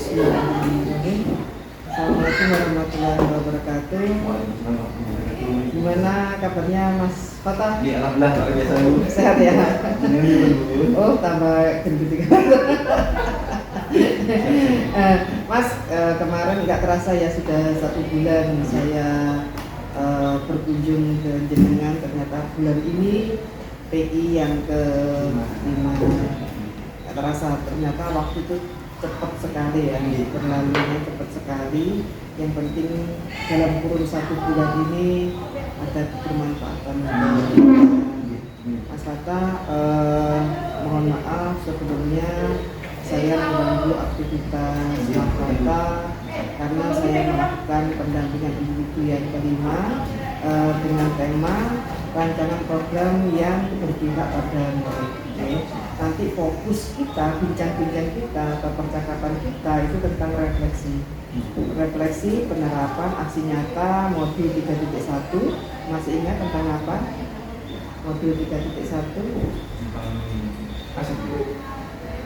Bismillahirrahmanirrahim. Assalamualaikum warahmatullahi wabarakatuh. Gimana kabarnya Mas Fatah? Di alhamdulillah luar biasa Bu. Sehat ya? Bu. Oh, tambah gendut juga. Mas, kemarin nggak terasa ya sudah 1 bulan saya berkunjung ke jenengan. Ternyata bulan ini PI yang ke-5. Nggak terasa, ternyata waktu itu cepat sekali ya, berlalunya cepat sekali. Yang penting dalam kurun 1 bulan ini ada kebermanfaatan. Mas Tata, mohon maaf sebelumnya saya mengganggu aktivitas Mas Tata karena saya melakukan pendampingan individu yang ke-5 dengan tema rancangan program yang berpihak pada murid. Nanti fokus kita, bincang-bincang kita atau percakapan kita itu tentang refleksi penerapan aksi nyata modul 3.1. Masih ingat tentang apa? Modul 3.1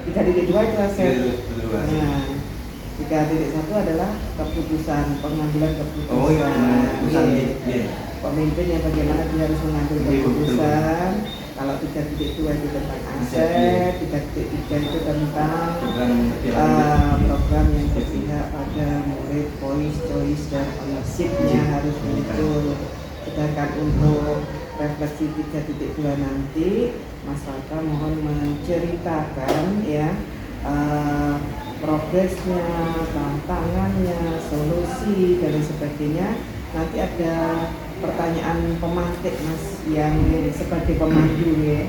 3.2 itu aset. Nah, 3.1 adalah keputusan, pengambilan keputusan. Oh iya, keputusan. Pemimpin yang bagaimana dia harus mengambil keputusan. Kalau 3.2 itu tentang aset, 3.3 itu tentang program yang berpihak pada murid, choice dan ownership-nya harus muncul. Sedangkan untuk refleksi 3.2 nanti, Mas Tata mohon menceritakan ya progresnya, tantangannya, solusi dan sebagainya. Nanti ada pertanyaan pemantik Mas yang sebagai pemandu ya.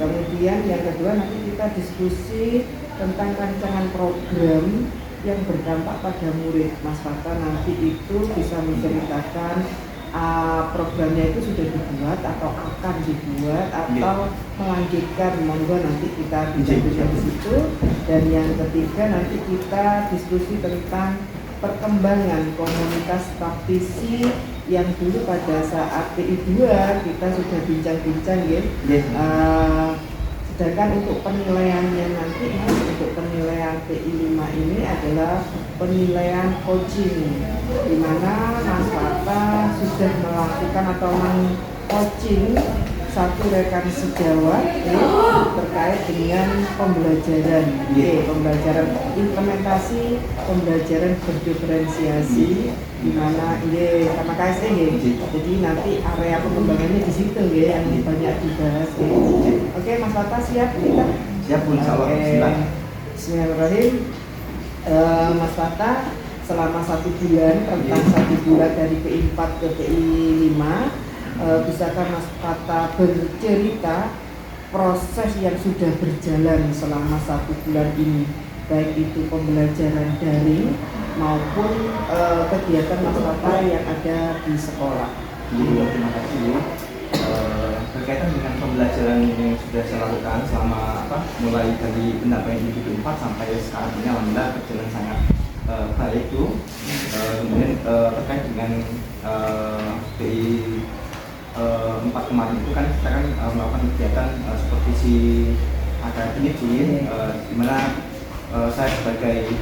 Kemudian yang kedua nanti kita diskusi tentang rancangan program yang berdampak pada murid. Mas Tata nanti itu bisa menceritakan programnya itu sudah dibuat atau akan dibuat atau melanjutkan, monggo nanti kita bincang-bincang di situ. Dan yang ketiga nanti kita diskusi tentang perkembangan komunitas praktisi yang dulu pada saat PI2 kita sudah bincang-bincang ya. Sedangkan untuk penilaiannya nanti untuk penilaian PI5 ini adalah penilaian coaching, di mana Mas Tata sudah melakukan atau meng-coaching 1 rekan sejawat terkait dengan pembelajaran, pembelajaran implementasi, pembelajaran berdiferensiasi, di mana ini sama KSE ya. Jadi nanti area pengembangannya di situ ya yang banyak dibahas. Oke, Mas Tata siap kita? Siap Bu, insyaallah. Bismillahirrahmanirrahim. Mas Tata selama 1 bulan, rentang 1 bulan dari PI4 ke PI5, bisakah Mas Tata bercerita proses yang sudah berjalan selama 1 bulan ini, baik itu pembelajaran daring maupun kegiatan Mas Tata yang ada di sekolah? Terima kasih Bu. Berkaitan dengan pembelajaran yang sudah saya lakukan selama mulai dari pendampingan individu 4 sampai sekarang ini alhamdulillah berjalan sangat baik Bu. Kemudian terkait dengan PI 4 kemarin itu kan kita kan melakukan kegiatan supervisi akademik di mana saya sebagai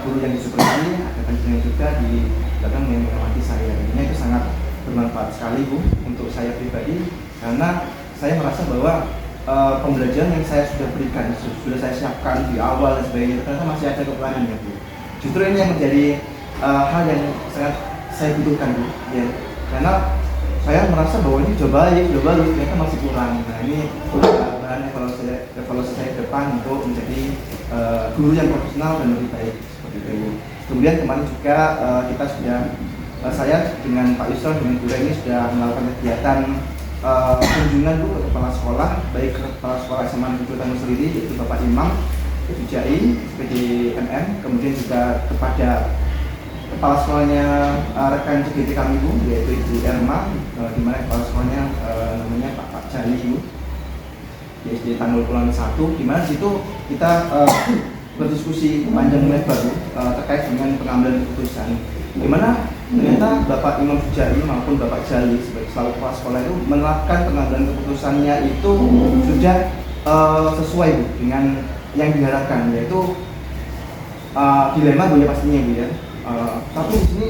guru yang disupervisi ada penjenengan juga di belakang yang mengamati saya. Ini itu sangat bermanfaat sekali Bu untuk saya pribadi, karena saya merasa bahwa pembelajaran yang saya sudah berikan, sudah saya siapkan di awal dan sebagainya, ternyata masih ada kekurangannya Bu. Justru ini yang menjadi hal yang sangat saya butuhkan Bu ya, karena saya merasa bahwa ini sudah baik, sudah bagus, ternyata masih kurang. Nah ini bahan evaluasi saya ke depan untuk menjadi guru yang profesional dan lebih baik seperti itu. Kemudian kemarin juga kita sudah saya dengan Pak Yusuf dengan Bu ini sudah melakukan kegiatan kunjungan Bu ke kepala sekolah, baik ke kepala sekolah SMA Negeri Tanjung Seliri yaitu Bapak Imam, PDJI, PDMM, kemudian juga kepada kepala sekolahnya rekan CGT kami Bu, yaitu Ibu Erma, di mana kepala sekolahnya namanya Pak Jali Bu, di SD Tanggul Pulang 1, di mana situ kita berdiskusi panjang lebar Bu, terkait dengan pengambilan keputusan, di mana ternyata Bapak Imam Sujari maupun Bapak Jali sebagai selalu kepala sekolah itu menerapkan pengambilan keputusannya itu sudah sesuai Bu dengan yang diharapkan, yaitu dilema Bu ya pastinya Bu ya. Tapi di sini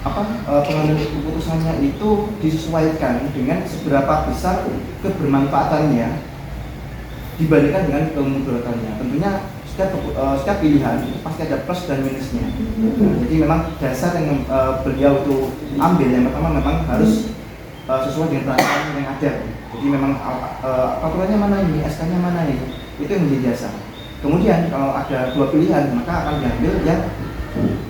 pengambilan keputusannya itu disesuaikan dengan seberapa besar kebermanfaatannya dibandingkan dengan kemudaratannya. Tentunya setiap pilihan itu pasti ada plus dan minusnya. Jadi memang dasar yang beliau itu ambil yang pertama memang harus sesuai dengan peraturan yang ada. Jadi memang aturannya mana ini, SK-nya mana ini, itu yang menjadi dasar. Kemudian kalau ada dua pilihan maka akan diambil yang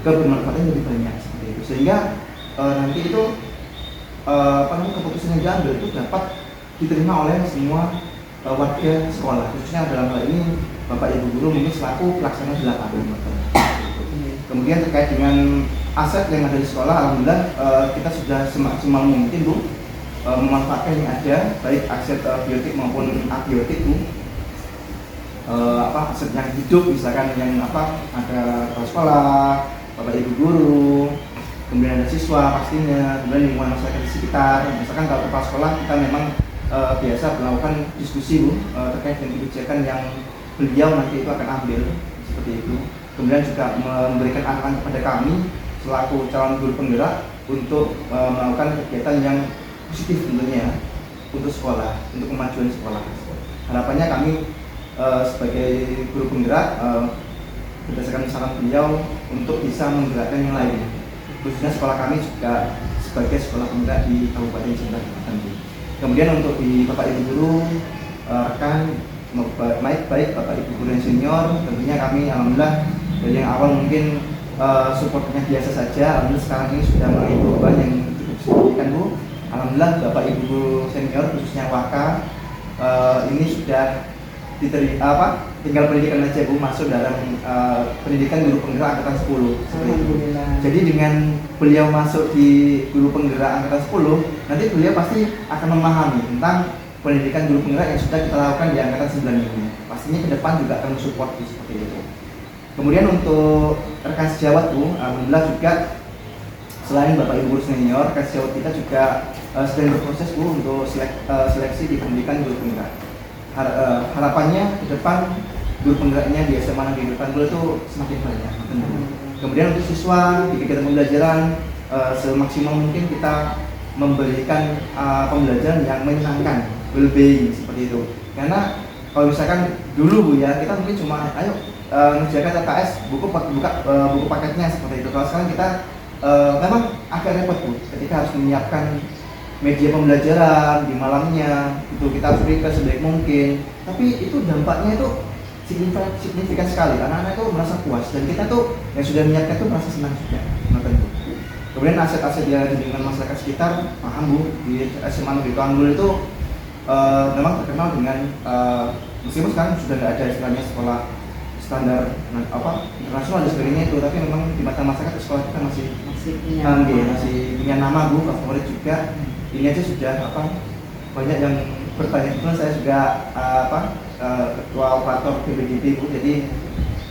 kebermanfaatannya lebih banyak seperti itu. Sehingga nanti itu keputusan yang diambil itu dapat diterima oleh semua warga sekolah, khususnya dalam hal ini Bapak Ibu guru mungkin selaku pelaksana di lapangan. Kemudian terkait dengan aset yang ada di sekolah, alhamdulillah kita sudah semaksimal mungkin Bu memanfaatkan yang ada, baik aset biotik maupun abiotik Bu. Aset yang hidup misalkan yang ada kepala sekolah, Bapak Ibu guru, kemudian ada siswa pastinya, kemudian lingkungan masyarakat di sekitar. Misalkan kalau kepala sekolah kita memang biasa melakukan diskusi Bu terkait dengan kebijakan yang beliau nanti itu akan ambil seperti itu. Kemudian juga memberikan arahan kepada kami selaku calon guru penggerak untuk melakukan kegiatan yang positif tentunya untuk sekolah, untuk kemajuan sekolah. Harapannya kami sebagai guru penggerak berdasarkan saran beliau untuk bisa menggerakkan yang lain, khususnya sekolah kami juga sebagai sekolah penggerak di Kabupaten Jember nanti. Kemudian untuk di Bapak Ibu guru rekan baik Bapak Ibu guru yang senior, tentunya kami alhamdulillah dari yang awal mungkin supportnya biasa saja, alhamdulillah sekarang ini sudah mulai perubahan yang cukup signifikan Bu. Alhamdulillah Bapak Ibu guru senior khususnya Waka ini sudah diterima tinggal pendidikan aja Bu masuk dalam pendidikan guru penggerak angkatan 10 seperti itu. Jadi dengan beliau masuk di guru penggerak angkatan 10, nanti beliau pasti akan memahami tentang pendidikan guru penggerak yang sudah kita lakukan di angkatan 9 ini. Pastinya ke depan juga akan mensupport seperti itu. Kemudian untuk rekan sejawat Bu, alhamdulillah juga selain Bapak Ibu guru senior, rekan sejawat kita juga sedang berproses Bu untuk seleksi di pendidikan guru penggerak. Harapannya ke depan guru penggeraknya di SMA Negeri Depan itu semakin banyak. Kemudian untuk siswa di kegiatan pembelajaran semaksimal mungkin kita memberikan pembelajaran yang menyenangkan, well-being seperti itu. Karena kalau misalkan dulu Bu ya kita mungkin cuma ayo mengerjakan TKS buku paketnya seperti itu. Kalau sekarang kita memang agak repot Bu ketika harus menyiapkan media pembelajaran di malamnya, itu kita harus berikan sebaik mungkin. Tapi itu dampaknya itu signifikan sekali. Anak-anak itu merasa puas dan kita tuh yang sudah menyiapkan tuh merasa senang juga. Kemudian aset-aset yang ada di lingkungan masyarakat sekitar, paham Bu, di SMA Negeri Tuanggul itu memang terkenal dengan meskipun sekarang sudah nggak ada istilahnya sekolah standar internasional dan sebagainya itu, tapi memang di mata masyarakat sekolah kita masih punya nama Bu, favorit juga. Ini aja sudah banyak yang bertanya. Kebetulan saya juga ketua operator PBGP Bu, jadi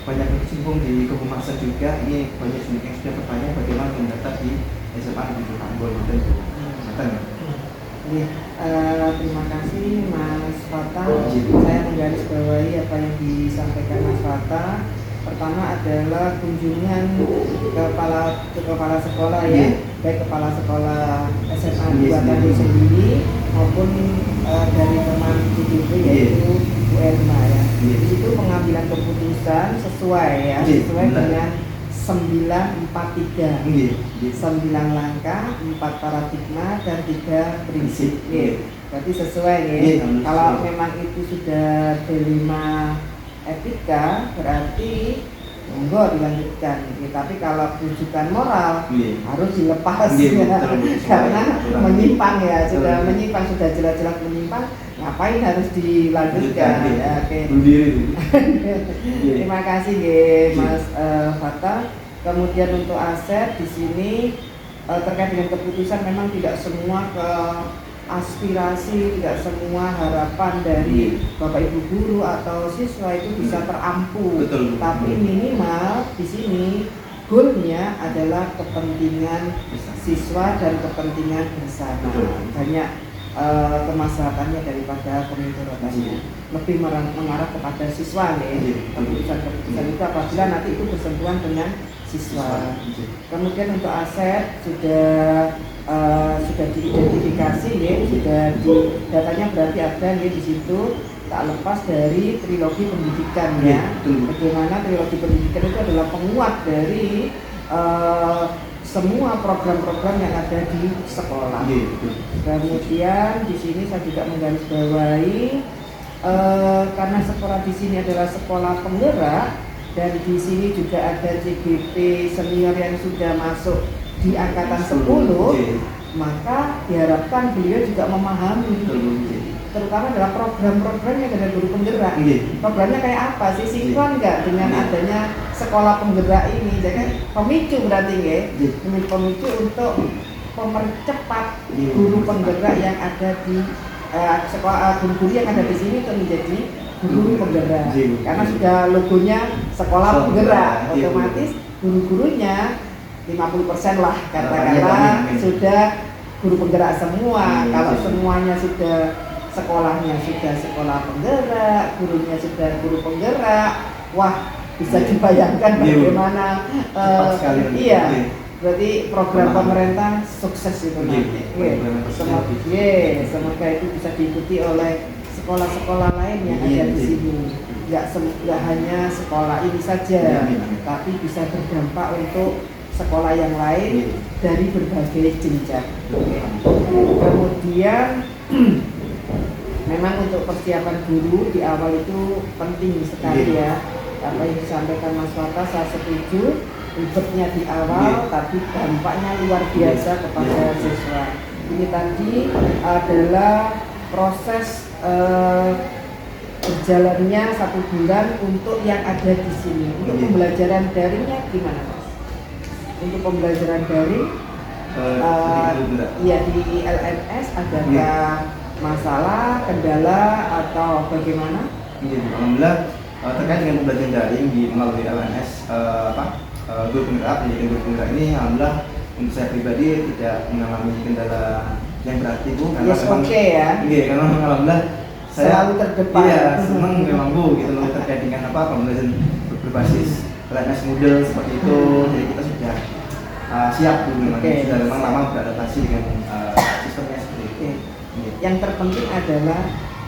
banyak berkecimpung di kehumasan juga. Ini banyak yang sudah bertanya bagaimana mendaftar di SMA Negeri Tuanggul. Terima kasih Mas Fata. Saya menggarisbawahi apa yang disampaikan Mas Fata. Pertama adalah kunjungan kepala sekolah ya, baik kepala sekolah SMA 2 tadi sendiri maupun dari teman PBB yaitu ULMA ya. Di situ pengambilan keputusan sesuai ya, sesuai dengan 943, 9 langkah, 4 paradigma dan 3 prinsip. Berarti sesuai ya. Kalau memang itu sudah delima etika berarti monggo dilanjutkan. Tapi kalau rujukan moral harus dilepas karena menyimpang ya, sudah menyimpang, sudah jelas-jelas menyimpang, ngapain harus dilanjutkan? Terima kasih Mas Fata. Kemudian untuk aset di sini terkait dengan keputusan memang tidak semua aspirasi, tidak semua harapan dari Bapak Ibu guru atau siswa itu bisa terampu. Tapi minimal di sini goalnya adalah kepentingan siswa dan kepentingan bersama. Banyak kemaslahatannya daripada pemudaratannya. Lebih mengarah kepada siswa ya. Keputusan-keputusan itu apabila nanti itu bersentuhan dengan siswa. Kemudian untuk aset sudah diidentifikasi ya, datanya berarti ada ya di situ. Tak lepas dari trilogi pendidikan ya. Bagaimana trilogi pendidikan itu adalah penguat dari semua program-program yang ada di sekolah. Kemudian di sini saya juga menggarisbawahi karena sekolah di sini adalah sekolah penggerak dan di sini juga ada CGP senior yang sudah masuk di angkatan 10, maka diharapkan beliau juga memahami terutama adalah program-program yang ada guru penggerak. Programnya kayak apa sih? Sinkron nggak dengan adanya sekolah penggerak ini? Jadi pemicu berarti ya, pemicu untuk mempercepat guru penggerak yang ada di sekolah, guru-guru yang ada di sini untuk menjadi guru penggerak. Karena sudah logonya sekolah penggerak, otomatis guru-gurunya 50% lah katakanlah sudah guru penggerak semua. Kalau semuanya sudah sekolahnya sudah sekolah penggerak, gurunya sudah guru penggerak, wah bisa dibayangkan bagaimana iya, berarti program pemerintah sukses itu nanti. Semoga itu bisa diikuti oleh sekolah-sekolah lain yang ada di sini. Nggak hanya sekolah ini saja, tapi bisa berdampak untuk sekolah yang lain dari berbagai jenjang. Kemudian memang untuk persiapan guru di awal itu penting sekali ya. Apa yang disampaikan Mas Fata saya setuju, ribetnya di awal tapi dampaknya luar biasa kepada siswa. Ini tadi adalah proses berjalannya 1 bulan untuk yang ada di sini. Untuk pembelajaran daringnya gimana Mas? Untuk pembelajaran daring ya di LMS adakah masalah, kendala atau bagaimana? Alhamdulillah terkait dengan pembelajaran daring di melalui LMS guru penggerak, menjadi guru penggerak ini alhamdulillah untuk saya pribadi tidak mengalami kendala yang berarti Bu. Karena ya. Karena alhamdulillah saya selalu terdepan. Iya, senang memang Bu gitu loh terkait dengan pembelajaran berbasis LMS Moodle seperti itu. Jadi kita sudah siap Bu memang sudah memang lama beradaptasi dengan sistemnya seperti itu. Yang terpenting adalah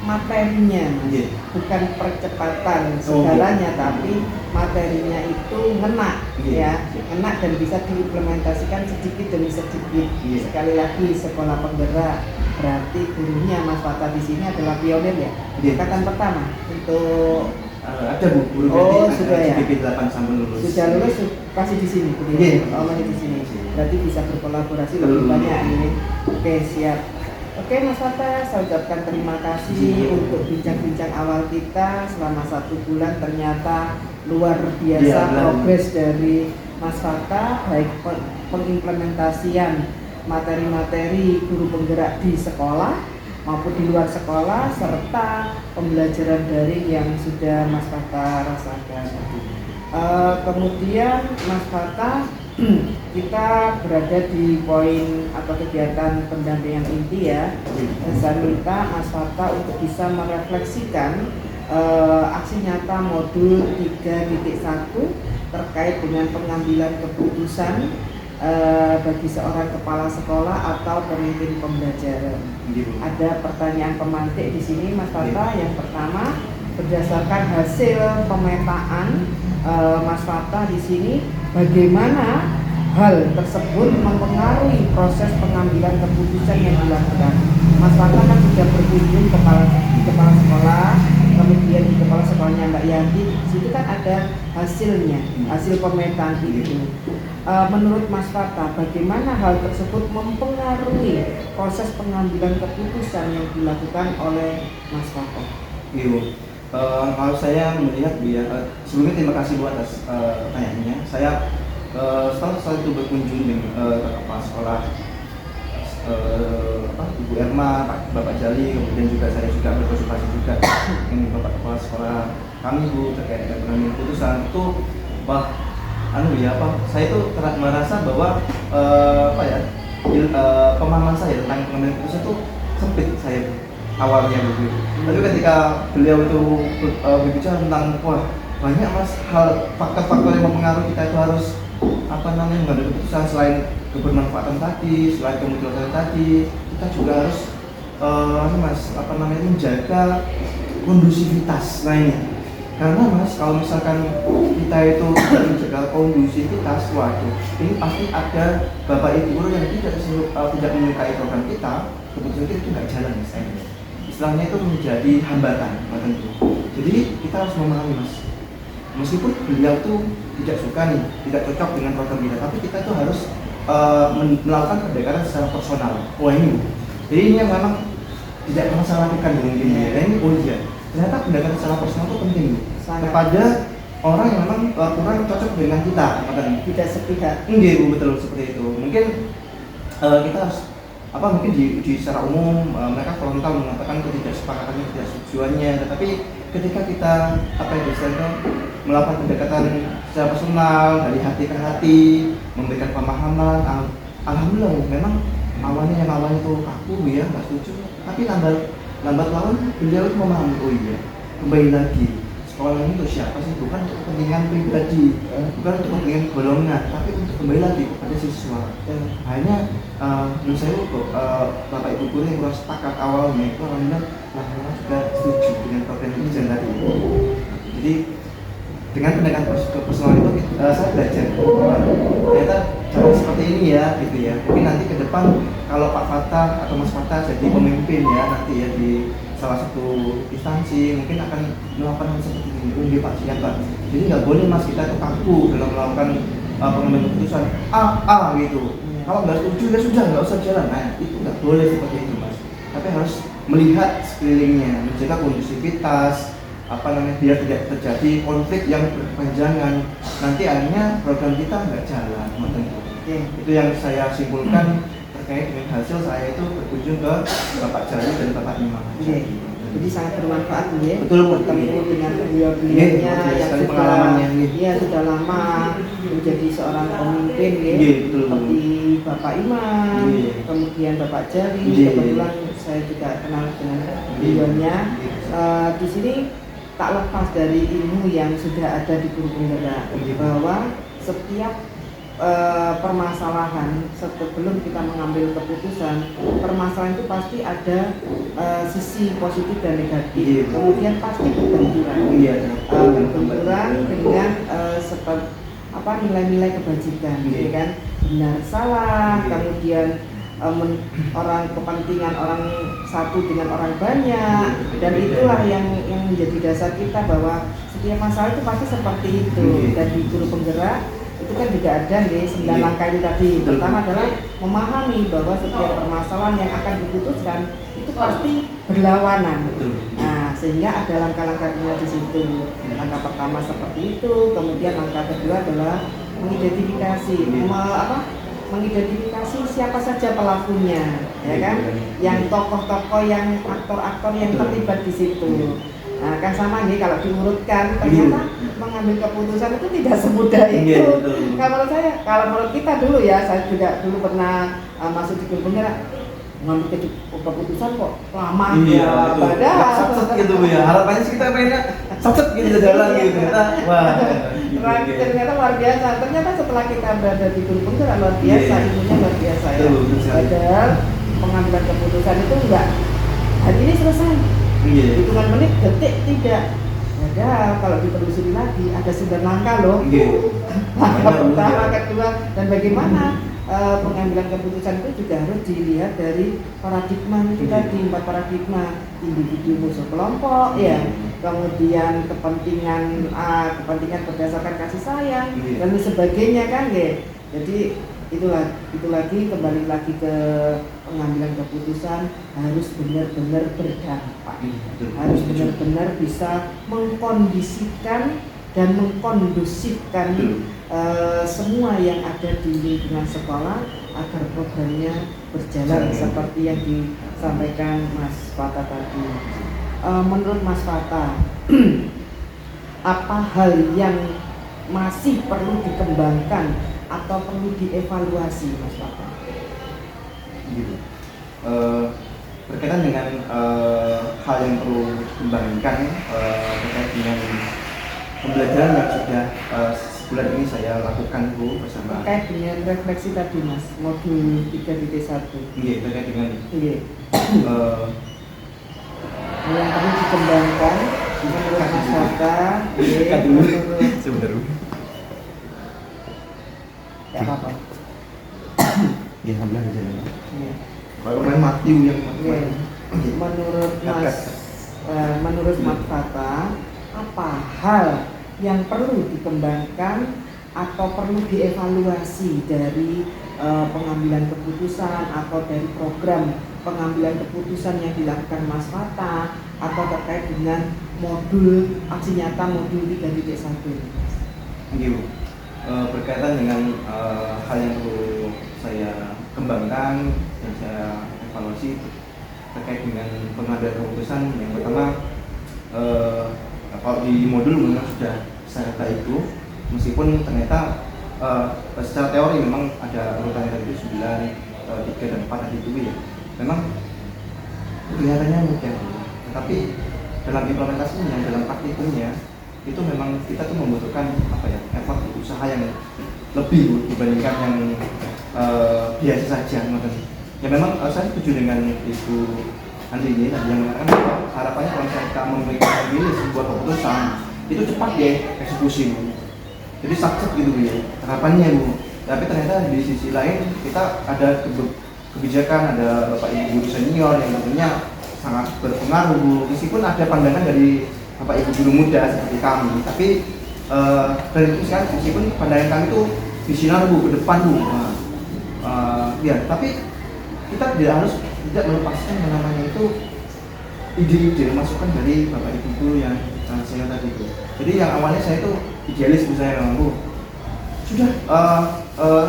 materinya, bukan percepatan segalanya, tapi materinya itu ngena, ngena dan bisa diimplementasikan sedikit demi sedikit. Sekali lagi sekolah penggerak berarti gurunya Mas Fata di sini adalah pionir ya, angkatan pertama untuk ada Bu guru sudah ya. GP 8 sampai lulus. Sudah lulus pasti di sini, masih di sini. Berarti bisa berkolaborasi lebih banyak ini. Oke, siap. Oke Mas Fata, saya ucapkan terima kasih untuk bincang-bincang awal kita selama 1 bulan. Ternyata luar biasa progres dari Mas Fata, baik pengimplementasian materi-materi guru penggerak di sekolah maupun di luar sekolah, serta pembelajaran daring yang sudah Mas Fata rasakan. Kemudian Mas Fata, kita berada di poin atau kegiatan pendampingan inti ya. Saya minta Mas Fata untuk bisa merefleksikan aksi nyata modul 3.1 terkait dengan pengambilan keputusan bagi seorang kepala sekolah atau pemimpin pembelajaran. Ada pertanyaan pemantik di sini Mas Fata. Yang pertama, berdasarkan hasil pemetaan Mas Fata di sini, bagaimana hal tersebut mempengaruhi proses pengambilan keputusan yang dilakukan? Mas Fata kan sudah berkunjung di kepala sekolah, kemudian di kepala sekolahnya Mbak Yanti, di situ kan ada hasilnya, hasil pemetaan itu. Menurut Mas Fata, bagaimana hal tersebut mempengaruhi proses pengambilan keputusan yang dilakukan oleh Mas Fata? Kalau saya melihat sebelumnya terima kasih Bu atas pertanyaannya. Saya setelah itu berkunjung dengan kepala sekolah Ibu Erma, Bapak Jali, kemudian juga saya juga berkonsultasi juga dengan Bapak Kepala Sekolah kami Bu terkait dengan pengambilan keputusan itu, saya itu merasa bahwa pemahaman saya tentang pengambilan keputusan itu sempit saya awalnya begitu. Tapi ketika beliau itu berbicara tentang wah banyak mas hal faktor-faktor yang mempengaruhi kita itu harus mengambil keputusan selain kebermanfaatan tadi, selain kemudaratan tadi, kita juga harus menjaga kondusivitas lainnya. Karena mas kalau misalkan kita itu tidak menjaga kondusivitas, waduh, ini pasti ada bapak ibu guru yang tidak menyukai program kita, keputusan kita itu nggak jalan misalnya. Istilahnya itu menjadi hambatan tentu. Jadi kita harus memahami mas, meskipun beliau tuh tidak suka nih, tidak cocok dengan program kita, tapi kita tuh harus melakukan pendekatan secara personal. Wah ini, jadi ini yang memang tidak pernah saya lakukan mungkin ya. Dan ini iya, ternyata pendekatan secara personal itu penting kepada orang yang memang kurang cocok dengan kita. Tidak sepihak. Iya betul seperti itu. Mungkin kita harus mungkin di secara umum mereka frontal mengatakan ketidaksepakatannya, ketidaksetujuannya, tetapi ketika kita melakukan pendekatan secara personal dari hati ke hati, memberikan pemahaman, alhamdulillah memang awalnya itu kaku ya, nggak setuju, tapi lambat laun beliau itu memahami, oh iya kembali lagi sekolah ini untuk siapa sih, bukan untuk kepentingan pribadi, bukan untuk kepentingan golongan, tapi untuk kembali lagi kepada siswa. Akhirnya menurut saya bapak ibu guru yang kurang sepakat awalnya itu alhamdulillah lama-lama juga setuju dengan program ini tadi. Jadi dengan pendekatan personal itu saya belajar ternyata cara seperti ini ya gitu ya. Mungkin nanti ke depan kalau Pak Fatah atau Mas Fatah jadi pemimpin ya nanti ya di salah satu instansi mungkin akan melakukan hal seperti ini. Ini Pak siapa? Jadi nggak boleh mas kita itu kaku dalam melakukan pengambilan keputusan gitu. Kalau nggak setuju ya sudah nggak usah jalan. Nah itu nggak boleh seperti itu mas. Tapi harus melihat sekelilingnya, menjaga kondusivitas, biar tidak terjadi konflik yang berkepanjangan. Nanti akhirnya program kita nggak jalan. Itu yang saya simpulkan terkait dengan hasil saya itu berkunjung ke Bapak Jari dan Bapak Imam. Jadi sangat bermanfaat ya. Betul, bertemu dengan beliau-beliaunya yang sudah lama menjadi seorang pemimpin ya. Seperti Bapak Imam, kemudian Bapak Jari, kebetulan saya juga kenal dengan beliaunya. Di sini tak lepas dari ilmu yang sudah ada di Guru Penggerak bahwa setiap permasalahan sebelum kita mengambil keputusan, permasalahan itu pasti ada sisi positif dan negatif. Kemudian pasti berbenturan, berbenturan dengan nilai-nilai kebajikan, ya kan? Benar salah, kemudian kepentingan orang satu dengan orang banyak, dan itulah yang menjadi dasar kita bahwa setiap masalah itu pasti seperti itu. Dan di Guru Penggerak itu kan juga ada nih 9 langkah itu tadi. Pertama adalah memahami bahwa setiap permasalahan yang akan diputuskan itu pasti berlawanan. Nah, sehingga ada langkah-langkahnya di situ. Langkah pertama seperti itu, kemudian langkah kedua adalah mengidentifikasi, mengidentifikasi siapa saja pelakunya, ya kan? Yang tokoh-tokoh, yang aktor-aktor yang terlibat di situ. Nah, kan sama nih kalau diurutkan ternyata mengambil keputusan itu tidak semudah itu. Kalau menurut kita dulu ya, saya juga dulu pernah masuk di Guru Penggerak, mengambil keputusan kok lama ya, padahal sat gitu ya. Harapannya sih kita pengennya sat gitu jalan gitu. Ternyata luar biasa. Ternyata setelah kita berada di Guru Penggerak luar biasa, ilmunya luar biasa ya. Padahal pengambilan keputusan itu enggak hari ini selesai. Hitungan menit, detik tidak. Padahal kalau ditelusuri lagi ada 9 langkah loh. Langkah pertama, kedua, dan bagaimana pengambilan keputusan itu juga harus dilihat dari paradigma itu tadi, 4 paradigma: individu, musuh, kelompok, ya, kemudian kepentingan berdasarkan kasih sayang dan sebagainya kan ya. Jadi itu lagi kembali lagi ke pengambilan keputusan harus benar-benar berdampak, harus benar-benar bisa mengkondisikan dan mengkondusifkan semua yang ada di lingkungan sekolah agar programnya berjalan seperti yang disampaikan Mas Fatah tadi. Menurut Mas Fatah, apa hal yang masih perlu dikembangkan atau perlu dievaluasi, Mas Fatah? berkaitan dengan hal yang perlu dikembangkan terkait dengan pembelajaran yang sudah sebulan ini saya lakukan Bu bersama. Terkait dengan refleksi tadi Mas, modul 3.1. Iya, terkait dengan Iya. Yang perlu dikembangkan menurut Mas Waka, menurut sebenarnya. ya apa? Ya, alhamdulillah aja. Iya. Kalau main mati yang Iya. Menurut Mas Fata, apa hal yang perlu dikembangkan atau perlu dievaluasi dari pengambilan keputusan atau dari program pengambilan keputusan yang dilakukan Mas Fata atau terkait dengan modul aksi nyata modul 3.1 ini? Iya Bu. Berkaitan dengan hal yang perlu saya kembangkan dan saya evaluasi terkait dengan pengambilan keputusan. Yang pertama, kalau di modul memang sudah saya kata itu, meskipun ternyata secara teori memang ada urutannya tadi 9, 3 dan 4 tadi itu ya, memang kelihatannya mudah, tetapi dalam implementasinya, dalam praktikumnya itu memang kita tuh membutuhkan effort usaha yang lebih dibandingkan yang biasa saja. Ya memang saya setuju dengan Ibu Andri ini tadi yang mengatakan bahwa harapannya kalau kita memberikan ini sebuah keputusan itu cepat ya eksekusi Bu. Jadi sukses gitu Bu ya harapannya Bu. Tapi ternyata di sisi lain kita ada kebijakan, ada Bapak Ibu senior yang tentunya sangat berpengaruh Bu. Meskipun ada pandangan dari Bapak Ibu guru muda seperti kami, tapi dari itu kan meskipun pandangan kami itu visioner Bu, ke depan Bu. Ya, tapi kita tidak melepaskan yang namanya itu ide-ide masukan dari Bapak Ibu guru yang saya tadi itu. Jadi yang awalnya saya itu idealis Bu, saya memang Bu. Sudah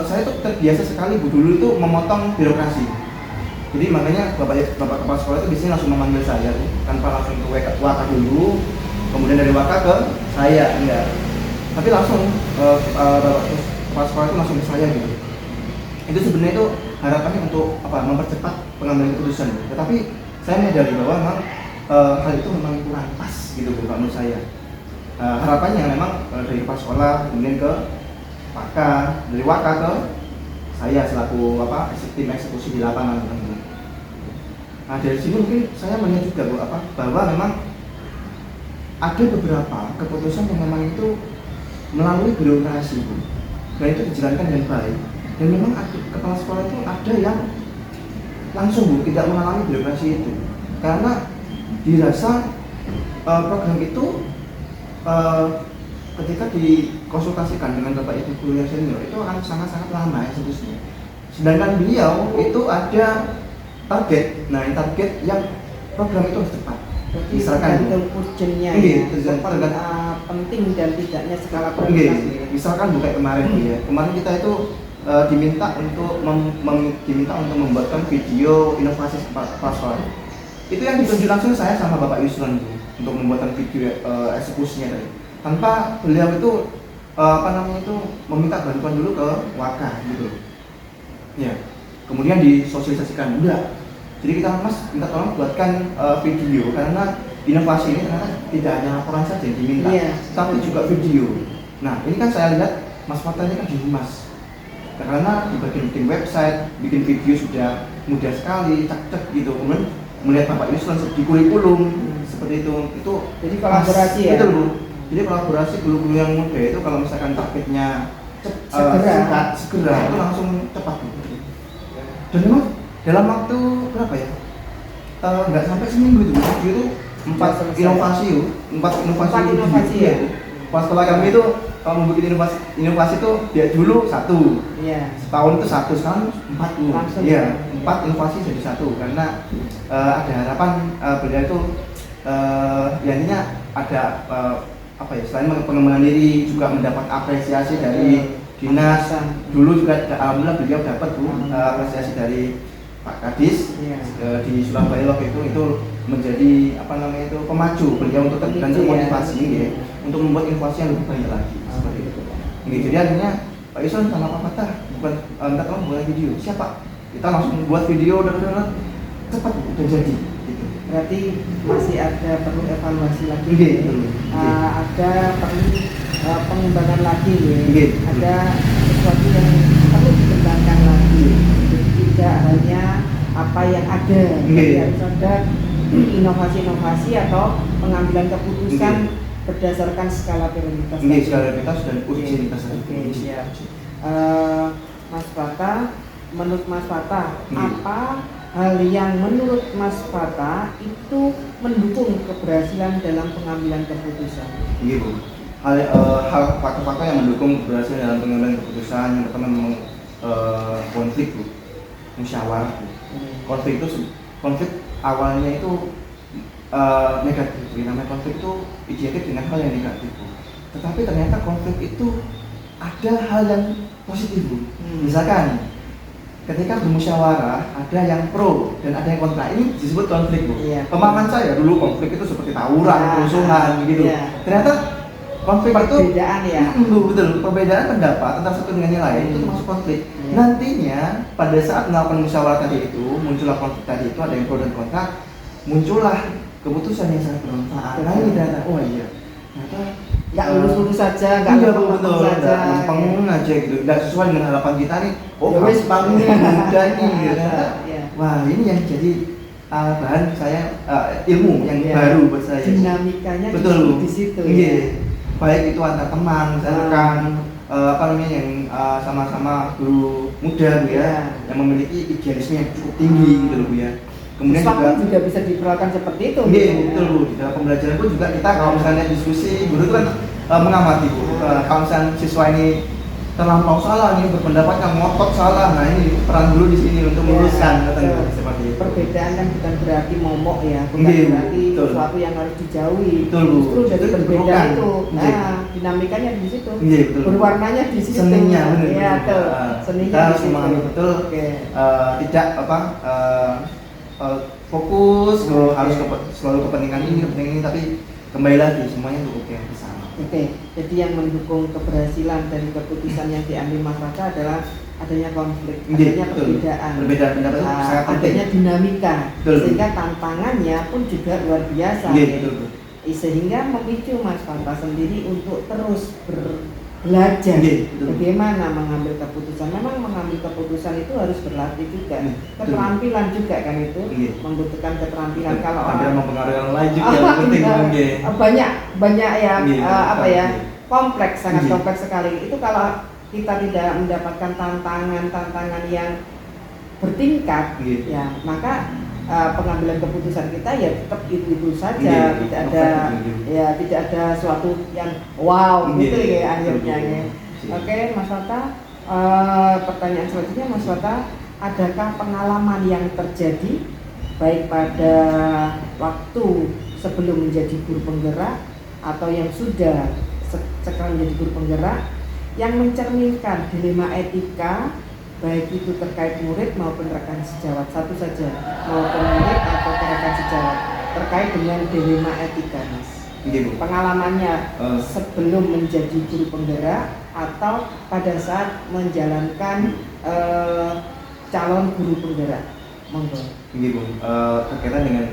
saya itu terbiasa sekali Bu dulu itu memotong birokrasi. Jadi makanya Bapak kepala sekolah itu biasanya langsung memanggil saya tuh, tanpa langsung ke Waka dulu, kemudian dari Waka ke saya, enggak. Tapi langsung Bapak kepala sekolah itu langsung ke saya gitu. Itu sebenarnya itu harapannya untuk mempercepat pengambilan keputusan. Tetapi saya menyadari bahwa memang hal itu memang kurang pas gitu Bu menurut saya. Harapannya memang dari kepala sekolah kemudian ke Waka, dari Waka ke saya selaku tim eksekusi di lapangan. Nah dari sini mungkin saya melihat juga Bu bahwa memang ada beberapa keputusan yang memang itu melalui birokrasi Bu, dan itu dijalankan dengan baik. Dan memang kepala sekolah itu ada yang langsung Bu tidak mengalami birokrasi itu, karena dirasa program itu ketika dikonsultasikan dengan Bapak Ibu guru yang senior itu akan sangat-sangat lama eksekusinya. Sedangkan beliau itu ada target, nah target yang program itu harus cepat. Misalkan tergantung urgennya penting dan tidaknya skala prioritas. Misalkan kayak kemarin Bu ya, kemarin kita itu diminta untuk membuatkan video inovasi sekolah. Itu yang ditunjuk langsung saya sama Bapak Yusron Bu untuk membuatkan video eksekusinya tadi. Tanpa beliau itu meminta bantuan dulu ke Waka gitu. Ya. Kemudian disosialisasikan enggak. Jadi kita minta tolong buatkan video karena inovasi ini ternyata tidak hanya laporan saja yang diminta, tapi juga video. Nah, ini kan saya lihat Mas Fata ini kan di Humas. Karena bikin website, bikin video sudah mudah sekali, cek gitu. Kemudian melihat Bapak Yusron di kurikulum seperti itu jadi kolaborasi ya. Betul Bu. Jadi kolaborasi guru-guru yang muda itu kalau misalkan targetnya segera itu langsung cepat Bu. Dan memang dalam waktu berapa ya? Nggak sampai seminggu itu itu 4 inovasi ya. Pas sekolah kami itu kalau mau bikin inovasi itu dia dulu 1, setahun itu 1, sekarang 4 Bu. Iya, 4 inovasi jadi 1 karena ada harapan beliau itu intinya ada selain pengembangan diri juga mendapat apresiasi dari dinas. Dulu juga alhamdulillah beliau dapat Bu apresiasi dari Pak Kadis di Surabaya waktu itu menjadi pemacu beliau untuk dan termotivasi untuk membuat inovasi yang lebih banyak lagi seperti itu. Jadi akhirnya Pak Yusron sama Pak Fatah minta tolong buat video. Siapa? Kita langsung buat video cepat udah jadi gitu. Berarti masih ada perlu evaluasi lagi. Nggih, Ya. betul. Ada perlu pengembangan lagi ya. Nggih, Ada sesuatu yang perlu dikembangkan lagi. Jadi tidak hanya apa yang ada, Nggih. tapi harus ada inovasi-inovasi atau pengambilan keputusan berdasarkan skala prioritas. Ini skala prioritas dan urgenitas. Oke, siap. Mas Fata, menurut Mas Fata, apa hal yang menurut Mas Fata itu mendukung keberhasilan dalam pengambilan keputusan? Iya Bu. Hal faktor-faktor yang mendukung keberhasilan dalam pengambilan keputusan yang pertama memang konflik Bu, musyawarah Bu. Konflik awalnya itu negatif. Namanya konflik itu identik dengan hal yang negatif Bu. Tetapi ternyata konflik itu ada hal yang positif Bu. Misalkan ketika bermusyawarah ada yang pro dan ada yang kontra, ini disebut konflik Bu. Iya. Pemahaman saya dulu konflik itu seperti tawuran, kerusuhan gitu. Iya. Ternyata konflik perbedaan itu ya. Betul, perbedaan pendapat antara satu dengan yang lain itu termasuk konflik. Iya. Nantinya pada saat melakukan musyawarah tadi itu muncullah konflik tadi itu, ada yang pro dan kontra, muncullah keputusan yang sangat bermanfaat. Nah ini ternyata, oh iya, ternyata Nggak lurus-lurus saja, nggak betul saja. lempeng aja gitu, nggak sesuai dengan harapan kita nih. Oh, Ya wes, bangunnya muda nih, gitu. Iya. Wah ini yang jadi bahan saya ilmu yang Iya. baru buat saya. Dinamikanya Betul di situ. Iya. Ya. Baik itu antar teman, misalkan apa namanya yang sama-sama guru muda Bu Iya. ya, yang memiliki idealisme yang cukup tinggi gitu loh Bu ya. Kemudian juga bisa diperlakukan seperti itu. iya, betul Bu. Di dalam pembelajaran pun juga kita kalau misalnya diskusi, guru itu kan mengamati Bu. Kalau misalnya siswa ini terlampau salah nih, berpendapat yang ngotot salah, nah ini peran guru di sini untuk meluruskan seperti itu. Perbedaan kan bukan berarti momok ya, bukan berarti sesuatu yang harus dijauhi. Betul Bu. Justru dari Itu perbedaan diperlukan. itu, Iya. dinamikanya di situ, Iya, betul. berwarnanya di situ. Seninya benar. Iya, betul. Seninya Kita di harus situ. memahami betul. Oke. Tidak apa fokus harus selalu kepentingan ini, tapi kembali lagi semuanya untuk yang bersama. Oke, jadi yang mendukung keberhasilan dari keputusan yang diambil Mas Raka adalah adanya konflik, adanya perbedaan, perbedaan pendapat itu sangat penting. adanya dinamika, Betul. sehingga tantangannya pun juga luar biasa. Iya, betul. Sehingga memicu Mas Fanta sendiri untuk terus belajar bagaimana mengambil keputusan. Memang mengambil keputusan itu harus berlatih juga, keterampilan juga kan itu, membutuhkan keterampilan. Kalau orang mempengaruhi orang lain juga penting. Banyak yang apa ya, kompleks, sangat kompleks sekali. Itu kalau kita tidak mendapatkan tantangan yang bertingkat, ya maka pengambilan keputusan kita ya tetap itu saja, tidak ada suatu yang wow gitu ya akhirnya ya. Oke, Mas Fata, pertanyaan selanjutnya Mas Fata, adakah pengalaman yang terjadi baik pada waktu sebelum menjadi guru penggerak atau yang sudah sekarang menjadi guru penggerak yang mencerminkan dilema etika, baik itu terkait murid maupun rekan sejawat, satu saja, maupun murid atau rekan sejawat, terkait dengan dilema etika, Mas? Pengalamannya sebelum menjadi guru penggerak atau pada saat menjalankan calon guru penggerak, monggo. Berkaitan dengan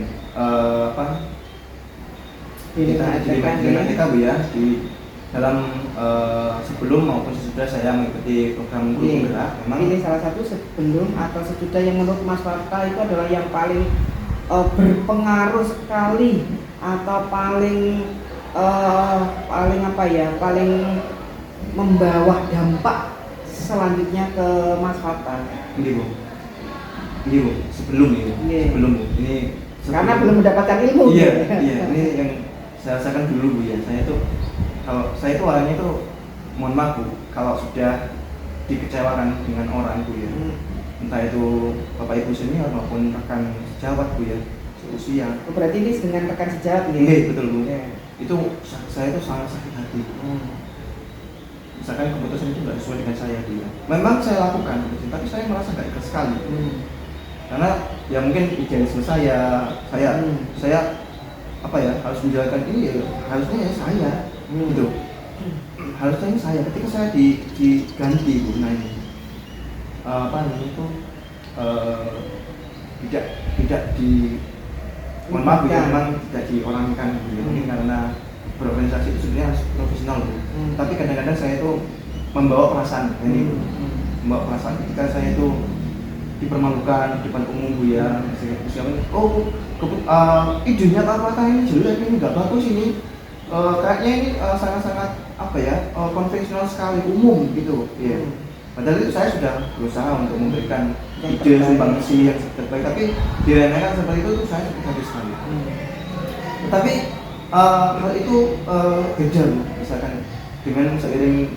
dilema etika Bu ya, di dalam sebelum maupun sesudah saya mengikuti program guru penggerak, memang ini salah satu sebelum atau sesudah yang menurut Mas Fata itu adalah yang paling berpengaruh sekali atau paling paling membawa dampak selanjutnya ke Mas Fata. Bu, sebelum ini karena belum mendapatkan ilmu. Iya, ini yang saya rasakan dulu Bu ya. Saya itu orangnya itu, mohon maaf Bu, kalau sudah dikecewakan dengan orang Bu ya, entah itu bapak ibu senior maupun rekan sejawat Bu ya, seusia. Berarti ini dengan rekan sejawat ya? Iya, betul Bu. Itu saya itu sangat sakit hati. Misalkan keputusan itu nggak sesuai dengan saya dia. Memang saya lakukan, tapi saya merasa nggak ikhlas sekali. Karena ya mungkin idealisme saya apa ya, harus menjalankan ini ya, harusnya ya saya. Gitu. Harusnya saya ketika saya diganti Bu, nah ini apa namanya itu tidak di mohon maaf ya, memang tidak diorangkan gitu ya. Mungkin karena berorganisasi itu sebenarnya harus profesional Bu. Tapi kadang-kadang saya itu membawa perasaan ini Bu. Membawa perasaan ketika saya itu dipermalukan di depan umum Bu ya. Idenya apa ini jelek, ini nggak bagus ini. Kayaknya ini sangat-sangat apa ya, konvensional sekali, umum gitu ya. Padahal itu saya sudah berusaha untuk memberikan ide sumbangsi yang terbaik, tapi diremehkan seperti itu tuh saya sakit sekali. Tapi hal itu beda misalkan dengan seiring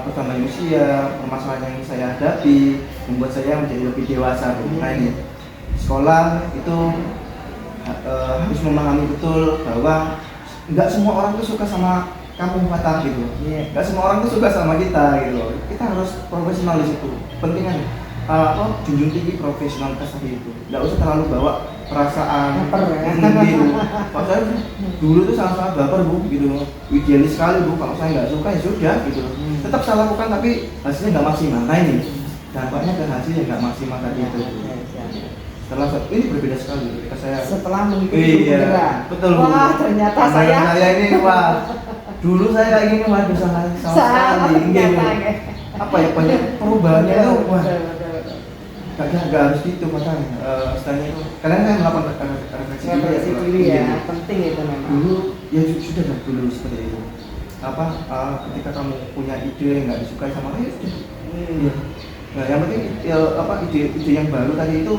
perkembangan usia, permasalahan yang saya hadapi membuat saya menjadi lebih dewasa. Nah ini sekolah itu harus memahami betul bahwa nggak semua orang tuh suka sama kamu Fatah gitu. Nggak semua orang tuh suka sama kita gitu. Kita harus profesional di situ. Pentingnya junjung tinggi profesionalitas tadi itu. Nggak usah terlalu bawa perasaan gitu. Kalau saya dulu tuh sangat-sangat baper Bu gitu. Idealis sekali Bu. Kalau saya nggak suka ya sudah gitu. Tetap saya lakukan tapi hasilnya nggak maksimal. Nah ini dampaknya ke hasil yang nggak maksimal tadi itu. Setelah ini berbeda sekali ketika saya mengikuti penggerak. Betul. Wah ternyata saya ini dulu saya kayak gini waduh salah sekali. Apa ya, banyak perubahannya itu gak harus gitu makanya istilahnya itu kadang saya melakukan refleksi diri ya, penting itu memang. Dulu ya sudah dah dulu seperti itu. Ketika kamu punya ide yang nggak disukai sama orang ya sudah. Nah yang penting ide yang baru tadi itu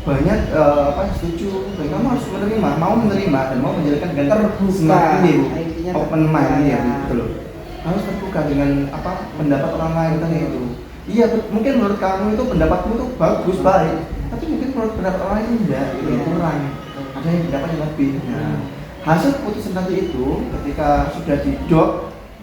banyak setuju, dan kamu harus mau menerima dan mau menjalankan dengan terbuka, open mind ya betul. Harus terbuka dengan pendapat orang lain tadi itu. Iya, mungkin menurut kamu itu pendapatmu itu bagus baik, tapi mungkin menurut pendapat orang lain enggak, itu kurang. Ada yang pendapat yang lebih. Nah, hasil keputusan tadi itu ketika sudah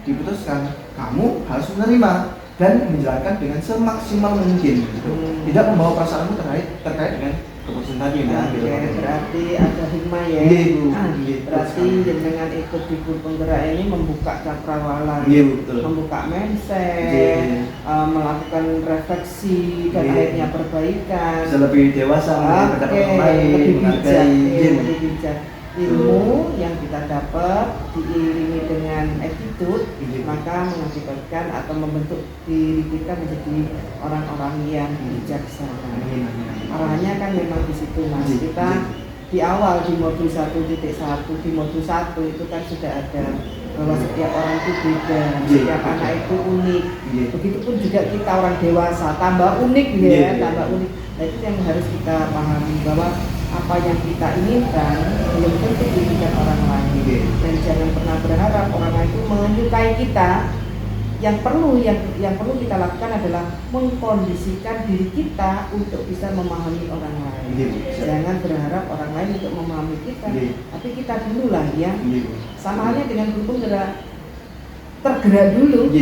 diputuskan, kamu harus menerima dan menjalankan dengan semaksimal mungkin. Gitu. Tidak membawa perasaanmu terkait dengan keputusan tadi yang diambil. Berarti ada hikmah ya. Berarti dengan ikut di grup penggerak ini membuka cakrawala, membuka mindset, melakukan refleksi dan akhirnya perbaikan. Bisa lebih dewasa, lebih bijak. Ilmu yang kita dapat diiringi dengan attitude, maka mengakibatkan atau membentuk diri kita menjadi orang-orang yang bijaksana. Arahnya kan memang di situ Mas. Kita di awal di modul 1.1, di modul 1 itu kan sudah ada bahwa setiap orang itu beda, setiap anak itu unik. Begitupun juga kita orang dewasa tambah unik ya, tambah unik. Nah itu yang harus kita pahami bahwa apa yang kita inginkan belum tentu diinginkan orang lain. Dan jangan pernah berharap orang lain itu menyukai kita. Yang perlu kita lakukan adalah mengkondisikan diri kita untuk bisa memahami orang lain. Jangan berharap orang lain untuk memahami kita, tapi kita dulu lah ya. Sama halnya dengan grup penggerak, tergerak dulu.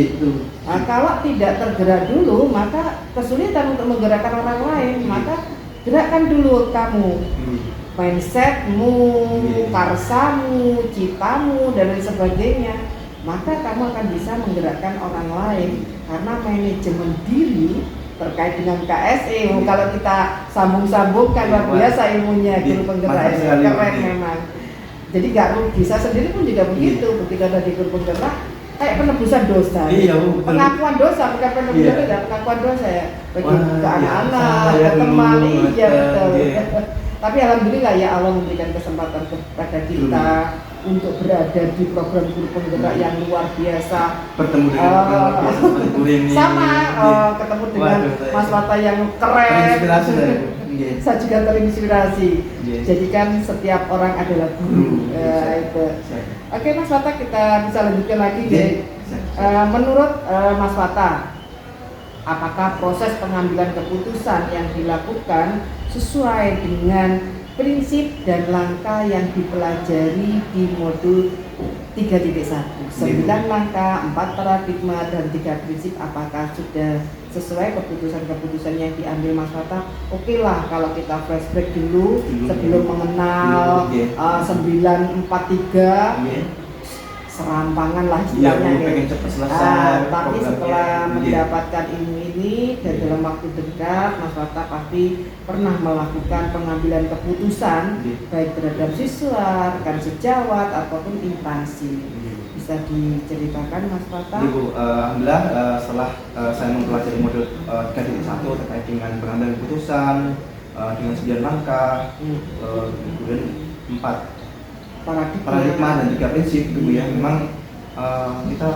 Nah, kalau tidak tergerak dulu, maka kesulitan untuk menggerakkan orang lain. Maka gerakkan dulu kamu, mindsetmu, karsamu, citamu, dan lain sebagainya. Maka kamu akan bisa menggerakkan orang lain karena manajemen diri terkait dengan KSE. Kalau kita sambung-sambungkan luar biasa ilmunya grup penggerak ini keren memang. Jadi nggak rugi. Saya sendiri pun juga begitu. Ketika ada di grup penggerak kayak penebusan dosa. Pengakuan dosa bukan penebusan dosa, pengakuan dosa ya. Bagi ke anak-anak, ke teman, iya betul. Tapi alhamdulillah ya Allah memberikan kesempatan kepada kita untuk berada di program grup penggerak yang luar biasa. Bertemu dengan sama ketemu dengan Mas Wata yang keren. Saya juga terinspirasi. Jadikan setiap orang adalah guru. Itu. Oke Mas Wata, kita bisa lanjutkan lagi. Menurut Mas Wata, apakah proses pengambilan keputusan yang dilakukan sesuai dengan prinsip dan langkah yang dipelajari di modul 3.1? 9 langkah, 4 paradigma, dan 3 prinsip. Apakah sudah sesuai keputusan-keputusan yang diambil Mas Wata? Oke lah kalau kita flashback dulu sebelum mengenal 943 serampangan lah Iya, istilahnya. Bu, pengen cepat selesai Tapi programnya. setelah Iya. mendapatkan ilmu ini dan Iya. dalam waktu dekat, Mas Fatta pasti pernah melakukan pengambilan keputusan Iya. baik terhadap siswa, rekan sejawat ataupun instansi. Iya. Bisa diceritakan Mas Fatta? Jadi Bu, alhamdulillah setelah saya mempelajari modul 3.1 terkait dengan pengambilan keputusan dengan 9 langkah, kemudian 4 paradigma dan 3 prinsip gitu Bu ya. Memang kita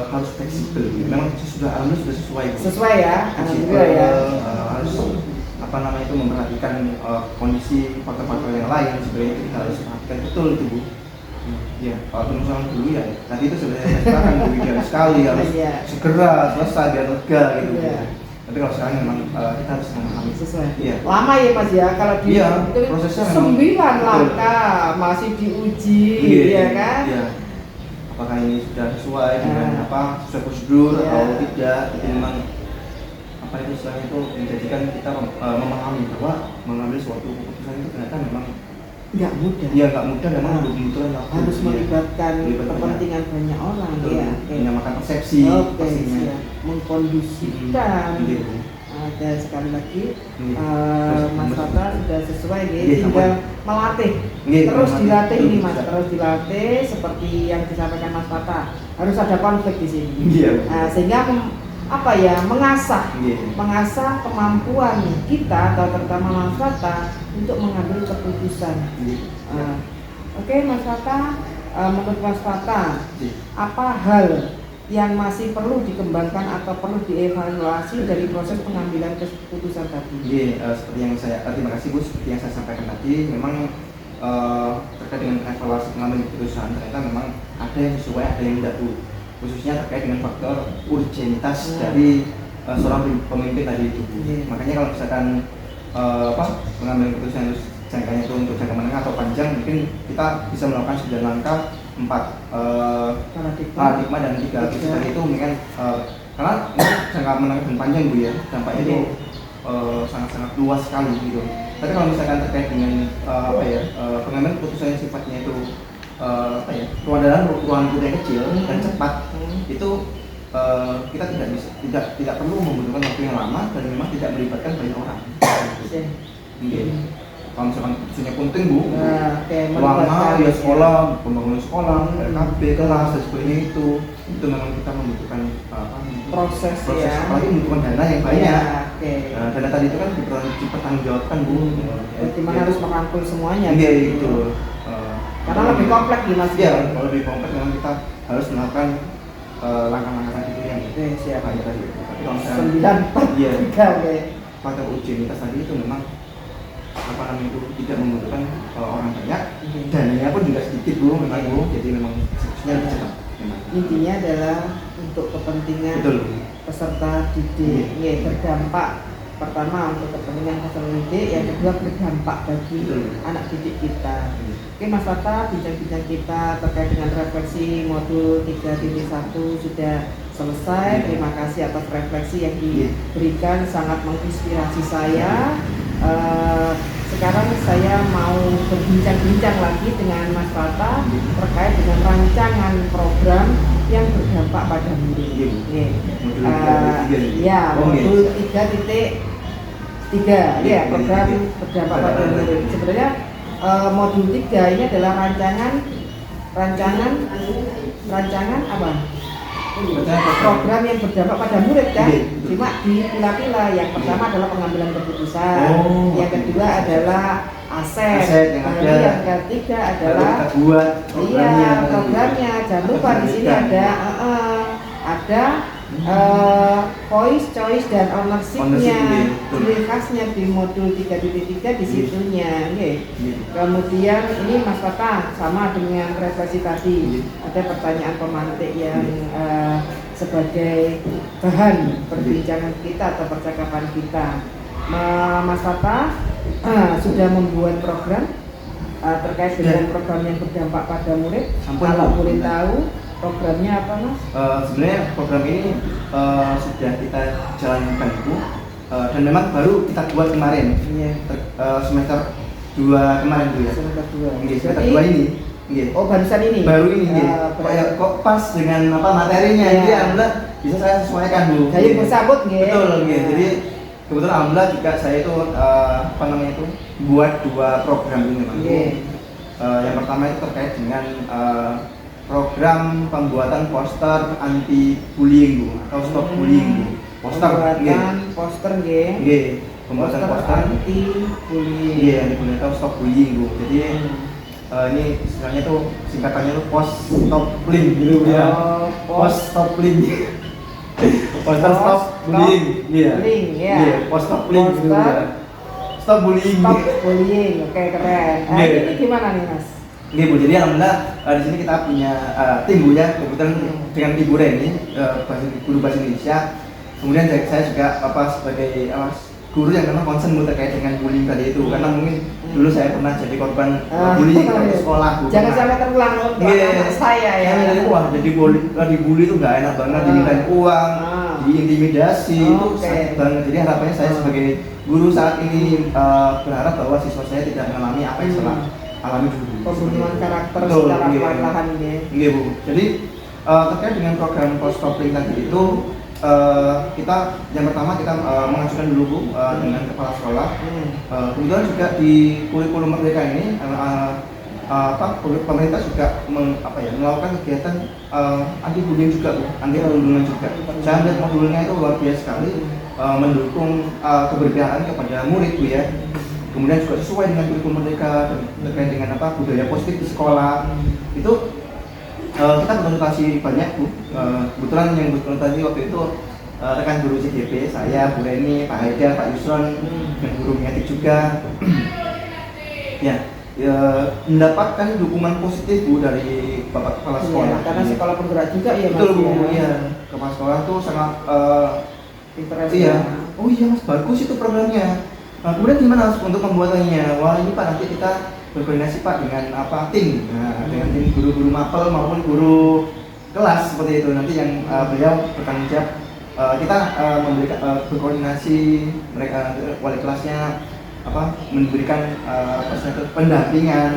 harus fleksibel Bu. Memang alhamdulillah sudah sesuai Bu. Sesuai ya, Fleksibel, alhamdulillah ya. harus itu memperhatikan kondisi faktor-faktor yang lain, sebenarnya kita harus perhatikan betul itu Bu. Ya, kalau misalnya dulu ya, tadi itu sebenarnya saya katakan Bu, ideal sekali harus Iya. segera selesai biar lega gitu. Iya. Tapi kalau sekarang memang kita harus memahami. Sesuai. Iya. Lama ya Mas ya, kalau di Iya, itu prosesnya 9 memang- langkah masih diuji, Iya, ya kan? Iya. Apakah ini sudah sesuai dengan Ah. sesuai prosedur Iya. atau tidak? Itu Iya. memang itu istilahnya itu menjadikan kita memahami bahwa mengambil suatu keputusan itu ternyata memang Nggak mudah. ya nggak mudah, memang Ah. kebutuhan waktu. Harus Iya. melibatkan Melibatkan kepentingan banyak orang, Betul, ya. menyamakan persepsi Oke, pastinya. siap. Mengkondisikan. Iya, Bu. Dan sekali lagi Iya. Mas Fatta sudah sesuai ya, Iya, tinggal melatih. Iya, Terus melatih. dilatih ini Mas, Bisa. terus dilatih seperti yang disampaikan Mas Fatta. Harus ada konflik di sini. Iya. Sehingga mengasah Iya. mengasah kemampuan kita atau terutama Mas Fatta untuk mengambil keputusan. Iya. Oke Mas Fatta, menurut Mas Fatta Iya. apa hal yang masih perlu dikembangkan atau perlu dievaluasi dari proses pengambilan keputusan tadi? Iya, seperti yang saya terima kasih Bu, seperti yang saya sampaikan tadi, memang terkait dengan evaluasi pengambilan keputusan ternyata memang ada yang sesuai, ada yang tidak Bu, khususnya terkait dengan faktor urgenitas dari seorang pemimpin tadi itu Bu. Makanya kalau misalkan pengambilan keputusan itu jangkanya itu untuk jangka menengah atau panjang, mungkin kita bisa melakukan 9 langkah, 4 paradigma dan 3 keputusan itu mungkin karena ini jangka menengah dan panjang Bu ya, dampaknya itu sangat-sangat luas sekali gitu. Tapi kalau misalkan terkait dengan pengambilan keputusan yang sifatnya itu keluar dalam ruang yang kecil dan cepat, itu kita tidak perlu membutuhkan waktu yang lama dan memang tidak melibatkan banyak orang. Kalau misalkan keputusannya penting Bu, lama ya sekolah, pembangunan sekolah, RKB, kelas dan sebagainya itu memang kita membutuhkan proses ya. apalagi membutuhkan dana yang banyak. Dana tadi itu kan dipertanggungjawabkan Bu. Bagaimana harus merangkul semuanya? Iya itu. Karena lebih kompleks nih Mas. Iya, kalau lebih kompleks memang kita harus melakukan langkah-langkah tadi itu yang siap. baik tadi. Tapi kalau misalkan 9, 4, 3 faktor urgenitas tadi itu memang itu tidak membutuhkan orang banyak, dananya pun juga sedikit Bu, memang Bu, jadi memang seharusnya lebih cepat. Intinya adalah untuk kepentingan Betul. peserta didik, berdampak pertama untuk kepentingan peserta didik, yang kedua berdampak bagi anak didik kita. Oke Mas Fatta, bincang-bincang kita terkait dengan refleksi modul 3.1 sudah selesai. Terima kasih atas refleksi yang diberikan, sangat menginspirasi saya. Sekarang saya mau berbincang-bincang lagi dengan Mas Fatta terkait dengan rancangan program yang berdampak pada murid. Modul 3.3 ya, program berdampak pada murid. Sebenarnya modul 3 ini adalah rancangan apa? Program yang berdampak pada murid kan, cuma dipilah-pilah. Yang pertama adalah pengambilan keputusan, yang kedua adalah aset, yang ketiga adalah programnya. Jangan lupa di sini ada voice, choice dan ownership-nya, ciri khasnya di modul 3.3 di situnya. Kemudian ini Mas Fatta sama dengan refleksi tadi, ada pertanyaan pemantik yang sebagai bahan perbincangan kita atau percakapan kita. Mas Fatta sudah membuat program terkait dengan program yang berdampak pada murid. Kalau boleh tahu programnya apa Mas? Sebenarnya program ini sudah kita jalankan Bu, dan memang baru kita buat kemarin, semester 2 kemarin Bu ya. Semester 2. Semester 2 ini Nggih. Oh, barusan ini. Baru ini nggih. Berarti- Kok pas dengan apa materinya Iya. jadi alhamdulillah bisa saya sesuaikan Bu. Jadi Nggih. bersambut nggih. Betul nggih. Nah. Jadi kebetulan alhamdulillah juga saya itu apa namanya itu buat 2 program ini Mas. Nggih. Yang pertama itu terkait dengan program pembuatan poster anti bullying Bu atau stop bullying Bu. Poster nggih. Pembuatan poster nggih. Nggih, pembuatan poster anti bullying. iya anti bullying atau stop bullying Bu. Jadi Hmm. ini istilahnya tuh singkatannya tuh post stop bullying gitu ya. Oh, Post stop bullying. Poster stop bullying. Iya. bullying, ya. Iya, post stop bullying gitu Poster ya. Stop bullying. Stop bullying. Oke, keren. Iya. Ini gimana nih, Mas? Oke Bu, jadi alhamdulillah di sini kita punya tim Bu ya, kebetulan dengan Ibu Reni, guru bahasa Indonesia. Kemudian saya juga sebagai guru yang memang concern Bu terkait dengan bullying tadi itu, karena mungkin dulu saya pernah jadi korban bullying di sekolah Bu. Jangan sampai terulang untuk anak saya ya. Jadi wah jadi dibully itu nggak enak banget, dimintain uang, diintimidasi, itu Oke. sakit banget. Jadi harapannya saya sebagai guru saat ini berharap bahwa siswa saya tidak mengalami apa yang telah alami dulu. Pembunuhan karakter Betul, secara iya. perlahan ya. Iya Bu. Jadi terkait dengan program post stopping tadi itu kita yang pertama kita mengajukan dulu Bu dengan kepala sekolah. Kemudian juga di kurikulum Merdeka ini pemerintah juga melakukan kegiatan anti bullying juga Bu, anti perundungan juga. Saya melihat modulnya itu luar biasa sekali, mendukung keberpihakan kepada murid Bu ya. Kemudian juga sesuai dengan kurikulum Merdeka terkait dengan budaya positif di sekolah. Itu kita berkonsultasi banyak Bu. Kebetulan yang berkonsultasi waktu itu rekan guru CDP, saya, Bu Reni, Pak Haidar, Pak Yusron, dan guru etik juga. Mendapatkan dukungan positif Bu dari Bapak Kepala Sekolah. Iya, karena sekolah penggerak juga ya Mas. Betul Bu, ya. iya. Kepala Sekolah itu sangat Interest iya. ya. Oh iya Mas, bagus itu programnya. Kemudian gimana Mas untuk pembuatannya? Wah ini Pak nanti kita berkoordinasi Pak dengan tim, dengan tim guru-guru mapel maupun guru kelas seperti itu. Nanti yang beliau bertanggung jawab. Kita memberikan berkoordinasi mereka wali kelasnya memberikan pendampingan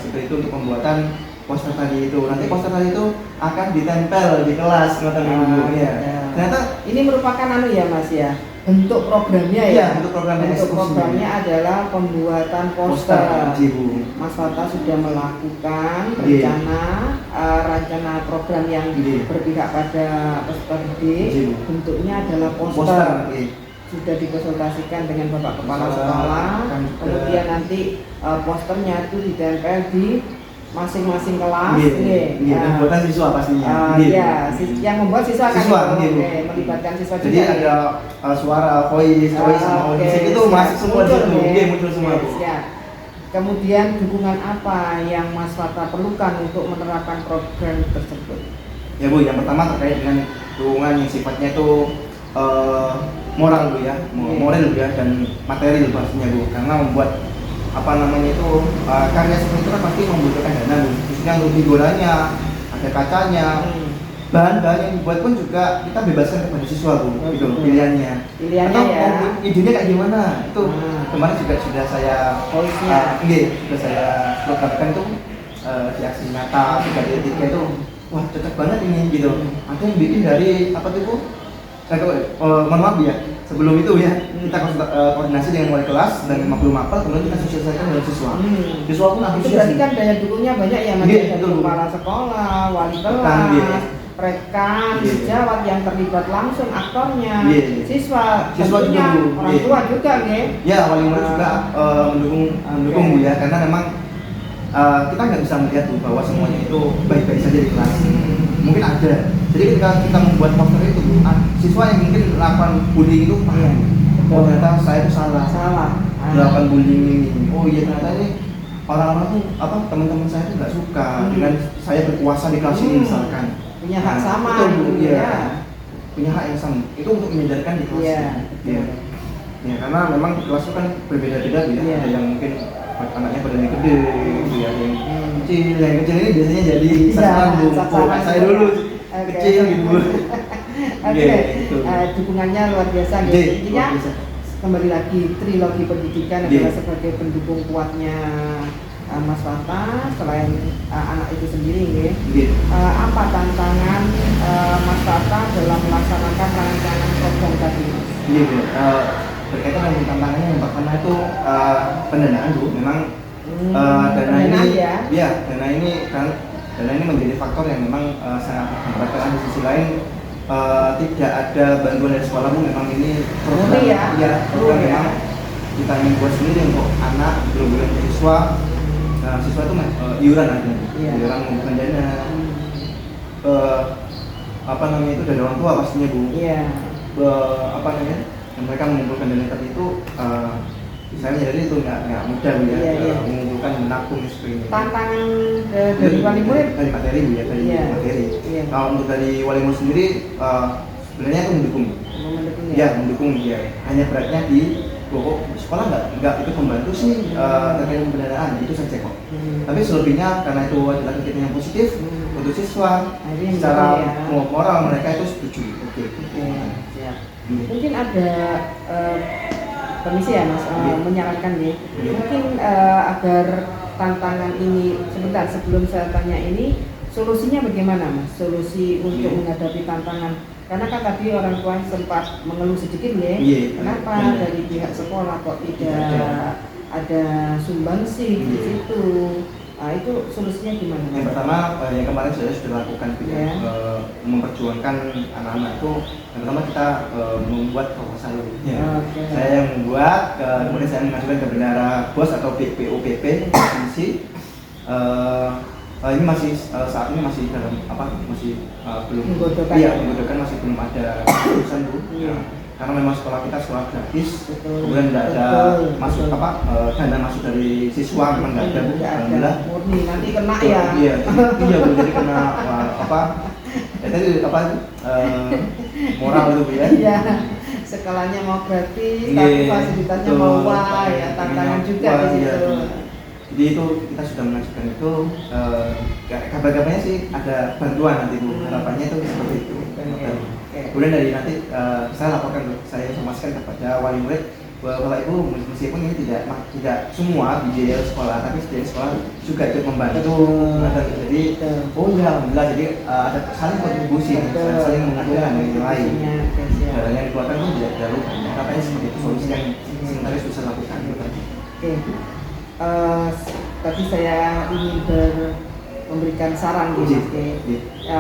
seperti itu untuk pembuatan poster tadi itu. Nanti poster tadi itu akan ditempel di kelas ya. Ternyata ini merupakan ya Mas ya. Bentuk programnya ya. Iya, bentuk programnya. Bentuk programnya adalah pembuatan poster. Mas Fata sudah melakukan rencana program yang berpihak pada peserta didik. Bentuknya adalah poster. Sudah dikonsultasikan dengan Bapak Kepala Sekolah. Kemudian nanti posternya itu ditempel di masing-masing kelas. Iya, buatan siswa pastinya. Iya, yang membuat siswa akan melibatkan siswa juga. Jadi ada suara, voice sama audition itu masuk semua di situ. Muncul semua. Kemudian dukungan apa yang Mas Fata perlukan untuk menerapkan program tersebut? Ya Bu, yang pertama terkait dengan dukungan yang sifatnya itu moral Bu ya, moral Bu ya, dan material pastinya Bu, karena membuat karya seperti itu kan pasti membutuhkan dana Bu, khususnya untuk figuranya, ada kacanya, bahan-bahan yang dibuat pun juga kita bebaskan kepada siswa Bu, gitu pilihannya atau ya. idenya kayak gimana itu kemarin juga sudah saya sudah saya programkan itu di aksi nyata juga di etika itu wah cocok banget ini gitu. Ada yang bikin dari mohon maaf ya, sebelum itu ya kita koordinasi dengan wali kelas dan 50 mapel, kemudian kita sosialisasikan dengan siswa. Siswa pun Itu antusias. berarti kan daya dukungnya banyak ya Mas, dari kepala sekolah, wali kelas, rekan, sejawat yang terlibat langsung aktornya, siswa juga Bu, orang tua juga ya, wali murid juga mendukung Bu ya, karena memang kita nggak bisa melihat Bu bahwa semuanya itu baik-baik saja di kelas. Mungkin ada. Jadi ketika kita membuat poster itu Bu, siswa yang mungkin melakukan bullying itu oh ternyata saya itu salah melakukan bullying ini. Oh iya ternyata ini orang-orang tuh teman-teman saya itu nggak suka dengan saya berkuasa di kelas ini misalkan. Punya hak sama betul, gitu ya. Punya hak yang sama. Itu untuk menyadarkan di kelas. Ya, karena memang di kelas itu kan berbeda-beda ya. Ada yang mungkin anaknya badannya gede, ada yang kecil. Yang kecil ini biasanya jadi sasaran Bu. Saya dulu kecil gitu Bu. Dukungannya luar biasa gitu. Intinya kembali lagi trilogi pendidikan adalah sebagai pendukung kuatnya Mas Fata selain anak itu sendiri nggih, Nggih. apa tantangan Mas Fata dalam melaksanakan rancangan program tadi? Iya, Bu. Berkaitan dengan tantangannya yang pertama itu pendanaan, Bu. Memang dana pendanaan ini, ya? ya, dana ini menjadi faktor yang memang sangat memberatkan. Di sisi lain tidak ada bantuan dari sekolah, Bu. Memang ini program, Murni ya? ya, program Ya. memang kita ingin buat sendiri untuk anak, belum siswa. Nah, siswa itu iuran aja, Iya. iuran mengumpulkan dana. Apa namanya itu dari orang tua pastinya, Bu. Iya. Apa namanya, mereka mengumpulkan dana tadi itu misalnya dari itu nggak mudah, Bu, ya. Iya, iya. Mengumpulkan, menabung seperti ini. Tantangan dari wali murid? Dari materi, Bu, ya, dari Iya. materi. Iya. Kalau untuk dari wali murid sendiri sebenarnya itu mendukung, Mendukung ya, mendukung, ya. Hanya beratnya di sekolah nggak ikut membantu sih terkait pendanaan, itu saja kok. Tapi selebihnya karena itu adalah kegiatan yang positif untuk siswa, Jadi secara ya. moral mereka itu setuju. Oke. Siap. Mungkin ada permisi ya Mas, menyarankan nih, mungkin agar tantangan ini, sebentar sebelum saya tanya ini, solusinya bagaimana Mas? Solusi untuk menghadapi tantangan, karena kan tadi orang tua sempat mengeluh sedikit ya, kenapa dari pihak sekolah kok tidak ada sumbangsi di situ? Nah, itu solusinya gimana? Yang pertama, yang kemarin saya sudah lakukan, Ya. memperjuangkan anak-anak itu. Yang pertama kita membuat proposal. Ya. Oke. Saya yang membuat, kemudian saya mengajukan ke bendahara BOS atau BPOPP provinsi. Ini masih saat ini masih dalam masih belum Menggodokkan. Iya, menggodokkan, masih belum ada keputusan, Bu. Iya. Karena memang sekolah kita sekolah gratis, Betul. kemudian tidak ada Betul. masuk Betul. dana masuk dari siswa, memang nggak ada, Bu. Nggak ada. Alhamdulillah. Murni nanti kena ya. Iya, iya, Bu. Jadi kena tadi moral itu, Bu, ya. Iya. Sekolahnya mau gratis, Iya, tapi fasilitasnya betul. mau wah ya, tantangan juga Wah, di iya. situ. Jadi itu kita sudah mengajukan itu, kabar-kabarnya sih ada bantuan nanti, Bu. Harapannya itu seperti itu. Kemudian dari nanti saya laporkan, saya informasikan kepada wali murid bahwa Ibu, meskipun ini tidak semua biaya sekolah, tapi biaya sekolah juga ikut membantu. Jadi ya alhamdulillah, jadi ada saling kontribusi, saling menguntungkan yang lain. Yang dikeluarkan pun tidak terlalu banyak. Katanya seperti itu solusi yang sementara bisa lakukan. Oke. Tadi saya ingin memberikan saran gitu,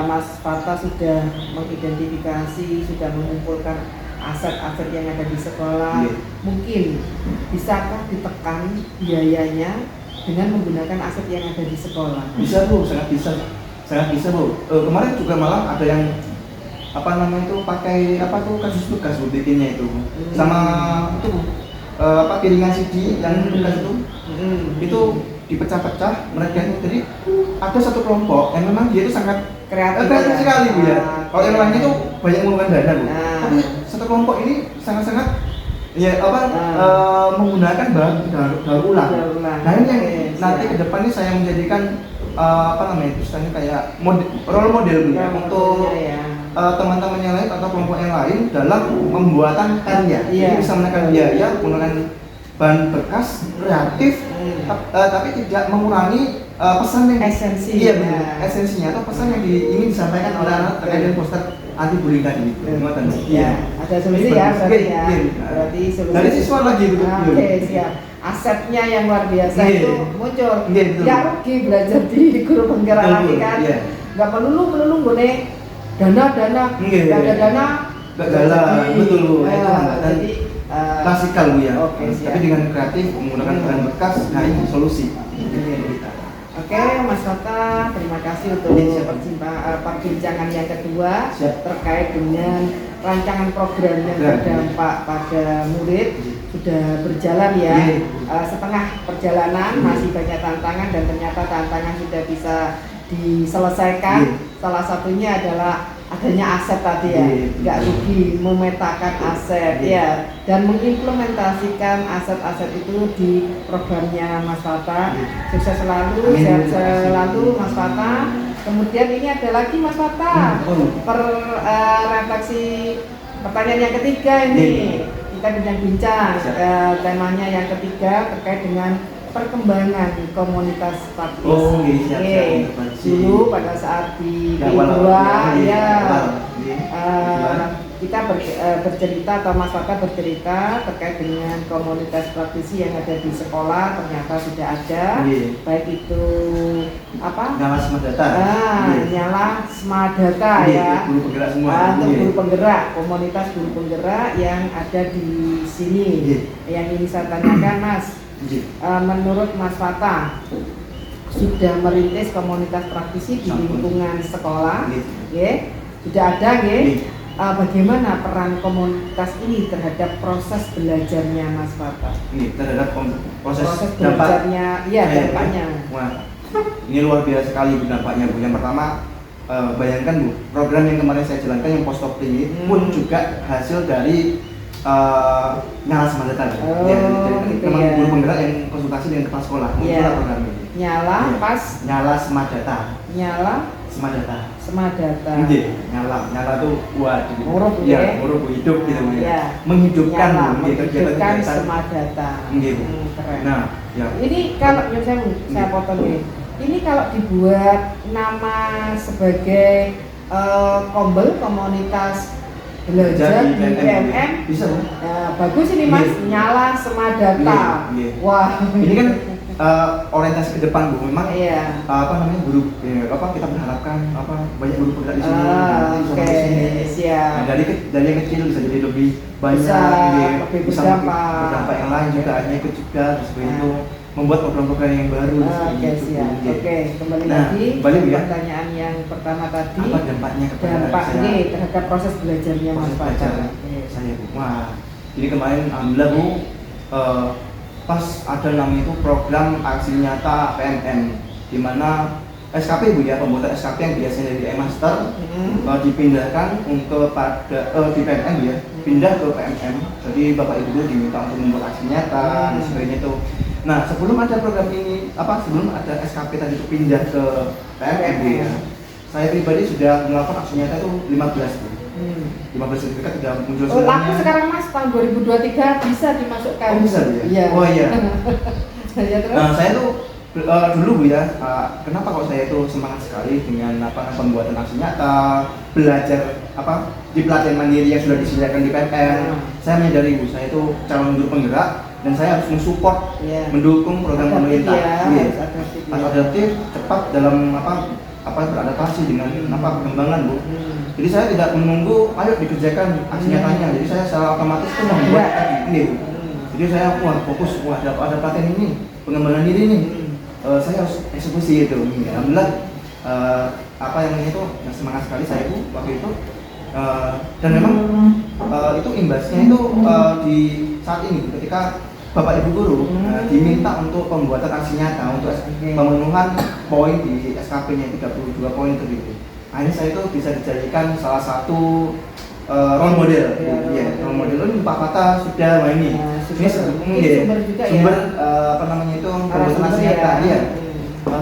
Mas Fata sudah mengidentifikasi, sudah mengumpulkan aset-aset yang ada di sekolah. Mungkin bisakah ditekan biayanya dengan menggunakan aset yang ada di sekolah? Bisa, Bu, sangat bisa, Bu. Kemarin juga malah ada yang pakai kasus tugas, Bu, bikinnya itu, sama itu piringan CD yang tugas itu dipecah-pecah mereka itu. Jadi ada satu kelompok yang memang dia itu sangat kreatif sekali, Bu, ya. Kalau yang lain itu banyak menggunakan dana, Bu. Tapi satu kelompok ini sangat-sangat menggunakan bahan daur ulang. Nah, ini yang nanti ke depan ini saya menjadikan istilahnya kayak role model, Bu, ya, untuk teman-teman yang lain atau kelompok yang lain dalam pembuatan karya. Jadi bisa menekan biaya menggunakan bahan bekas kreatif, tapi tidak mengurangi pesan yang esensi. Iya, benar. Esensinya atau pesan yang ingin disampaikan oleh anak terkait dengan poster anti bullying tadi. Iya, ada solusi ya, berarti ya. Berarti solusi dari siswa lagi, betul. Oke, siap. Asetnya yang luar biasa itu muncul. Ya rugi belajar di guru penggerak nanti kan. Nggak melulu gone dana, nggak ada dana, nggak jalan, betul. Jadi klasikal, Bu, ya. Oke, tapi dengan kreatif menggunakan bahan bekas, nah ini solusi. Oke, Mas Fata, terima kasih untuk perbincangan yang kedua terkait dengan rancangan program yang berdampak pada murid. Sudah berjalan ya, setengah perjalanan, masih banyak tantangan dan ternyata tantangan sudah bisa diselesaikan. Salah satunya adalah adanya aset tadi ya, nggak rugi, memetakan aset ya, dan mengimplementasikan aset-aset itu di programnya Mas Fata. Sukses selalu, sehat selalu Mas Fata. Kemudian ini ada lagi Mas Fata, refleksi pertanyaan yang ketiga ini. Kita bincang-bincang, temanya yang ketiga terkait dengan perkembangan komunitas praktisi. Oh, siap, Oke. informasi. Dulu pada saat di Yang P2 awal, ya, Gimana? kita bercerita atau Mas Fata bercerita terkait dengan komunitas praktisi yang ada di sekolah, ternyata sudah ada, baik itu apa? Nyala Semadata. Nyala Semadata ya. Guru penggerak semua. Untuk guru penggerak, komunitas guru penggerak yang ada di sini. Yang ini saya tanyakan, Mas, menurut Mas Fata sudah merintis komunitas praktisi di lingkungan sekolah, sudah ada, bagaimana peran komunitas ini terhadap proses belajarnya Mas Fata? Terhadap proses belajarnya, dampaknya. Wah, ini luar biasa sekali Bu dampaknya Bu. Yang pertama, bayangkan Bu, program yang kemarin saya jalankan yang post ini pun juga hasil dari Nyala Semadata. Memang guru penggerak yang konsultasi dengan kepala sekolah. Muncullah program ini. Nyala Semadata. Semadata. Nyala tuh waduh. Huruf huruf hidup gitu ya. Menghidupkan Semadata. Keren. Nah, ya. Ini kalau saya potong nih. Ini kalau dibuat nama sebagai komunitas belajar di PMM bisa Bu. Bagus ini Mas, Nyala Semadata. Wah, ini kan orientasi ke depan Bu. Memang guru kita berharapkan banyak guru penggerak di sini. Siap. Nah, dari yang kecil bisa jadi lebih banyak, bisa berdampak yang lain juga, hanya ikut juga seperti itu, membuat program-program yang baru. Siap. Kembali lagi pertanyaan yang pertama tadi. Apa dampaknya terhadap proses belajarnya Mas Fata? Saya Bu. Wah, jadi kemarin alhamdulillah Bu, pas ada namanya itu program aksi nyata PMM, di mana SKP Bu ya, pembuatan SKP yang biasanya dari e-master dipindahkan di PMM ya, pindah ke PMM. Jadi Bapak Ibu guru diminta untuk membuat aksi nyata dan sebagainya itu. Nah, sebelum ada program ini, sebelum ada SKP tadi itu pindah ke PMM ya, saya pribadi sudah melakukan aksi nyata itu 15 Bu. 15 sertifikat sudah muncul semuanya. Laku sekarang Mas, tahun 2023 bisa dimasukkan. Bisa ya? Iya. Oh iya. Terus? Nah, saya tuh dulu Bu ya, kenapa kalau saya itu semangat sekali dengan pembuatan aksi nyata, belajar di pelatihan mandiri yang sudah disediakan di PMM. Saya menyadari Bu, saya itu calon guru penggerak dan saya harus mensupport, mendukung program pemerintah. Adaptif, cepat dalam beradaptasi dengan perkembangan Bu. Jadi saya tidak menunggu, ayo dikerjakan aksi nyatanya. Jadi saya secara otomatis itu membuat ini Bu. Jadi saya fokus, ada pelatihan ini, pengembangan diri ini. Saya harus eksekusi itu. Alhamdulillah semangat sekali saya Bu waktu itu. Dan memang itu imbasnya itu di saat ini ketika Bapak Ibu guru diminta untuk pembuatan aksi nyata untuk pemenuhan poin di SKP-nya 32 poin itu. Akhirnya saya itu bisa dijadikan salah satu role model. Role model ini Pak Fata sudah ini. Ini sumber pembuatan aksi nyata.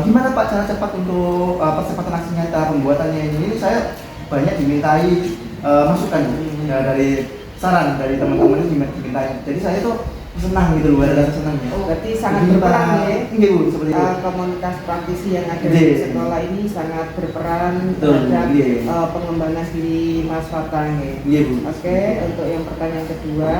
Gimana Pak cara cepat untuk percepatan aksi nyata pembuatannya ini? Saya banyak dimintai masukan dari saran dari teman-teman itu dimintai. Jadi saya itu senang gitu loh, ada senangnya. Berarti sangat berperan ya. Bu, seperti itu. Komunitas praktisi yang ada di sekolah ini sangat berperan terhadap pengembangan diri Mas Fata ya. Bu. Oke, untuk yang pertanyaan kedua,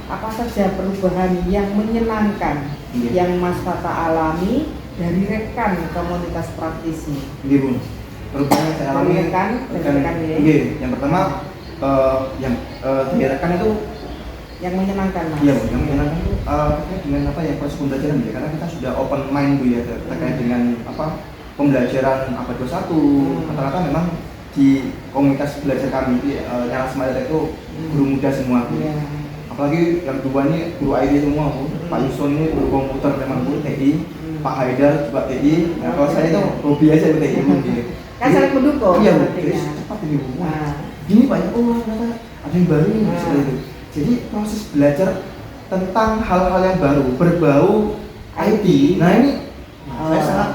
apa saja perubahan yang menyenangkan yang Mas Fata alami dari rekan komunitas praktisi? Bu. Perubahan yang saya alami rekan ya. Yang pertama yang dari rekan itu yang menyenangkan Mas. Iya, yang menyenangkan itu terkait dengan proses pembelajaran ya, karena kita sudah open mind Bu ya terkait dengan pembelajaran abad 21. Rata-rata memang di komunitas belajar kami di Nyala Semadata itu guru muda semua Bu. Apalagi yang dua ini guru IT semua Bu. Pak Yuson ini guru komputer memang Bu TI, Pak Haidar juga TI. Nah, kalau saya itu hobi aja Bu TI Bu. Kan saling mendukung. Iya Bu, jadi cepat ini Bu. Gini banyak ternyata ada yang baru nih seperti itu. Jadi proses belajar tentang hal-hal yang baru berbau IT. Nah ini saya sangat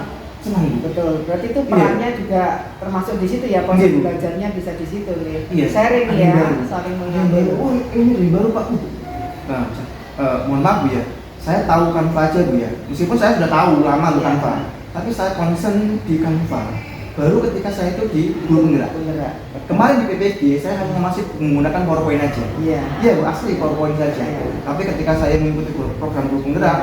senang. Betul. Berarti itu perannya juga termasuk di situ ya, proses belajarnya bisa di situ nih. Sharing ya, saling mengambil. Oh ini lebih baru Pak. Nah, mohon maaf Bu ya. saya tahu Canva aja Bu ya. Meskipun saya sudah tahu lama tuh Iya. Canva, tapi saya concern di Canva baru ketika saya itu di guru penggerak. Kemarin di PPG saya hanya masih menggunakan PowerPoint aja. Iya. Iya Bu, asli PowerPoint saja. Iya. Tapi ketika saya mengikuti program guru penggerak,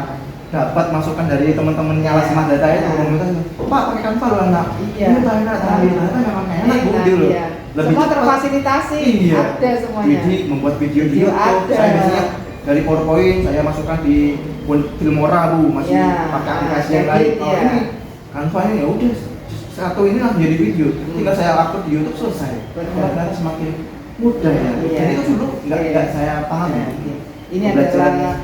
dapat masukan dari teman-teman nyala smart data itu, komunitas itu, Pak pakai Canva loh anak. Iya. Ini enak, ternyata memang enak Bu gitu loh. Iya. Lebih Semua cepat. terfasilitasi, Iya. ada semuanya. Jadi membuat video di Video YouTube, ada. saya biasanya dari PowerPoint saya masukkan di Filmora Bu, masih Iya. pakai aplikasi yang Edit, lain. Oh iya. ini Canva ini ya udah satu ini langsung jadi video, tinggal saya upload di YouTube selesai. Benar. Dan semakin mudah ya. Iya. Jadi itu dulu nggak saya paham. Iya. Ini Pembelajaran. adalah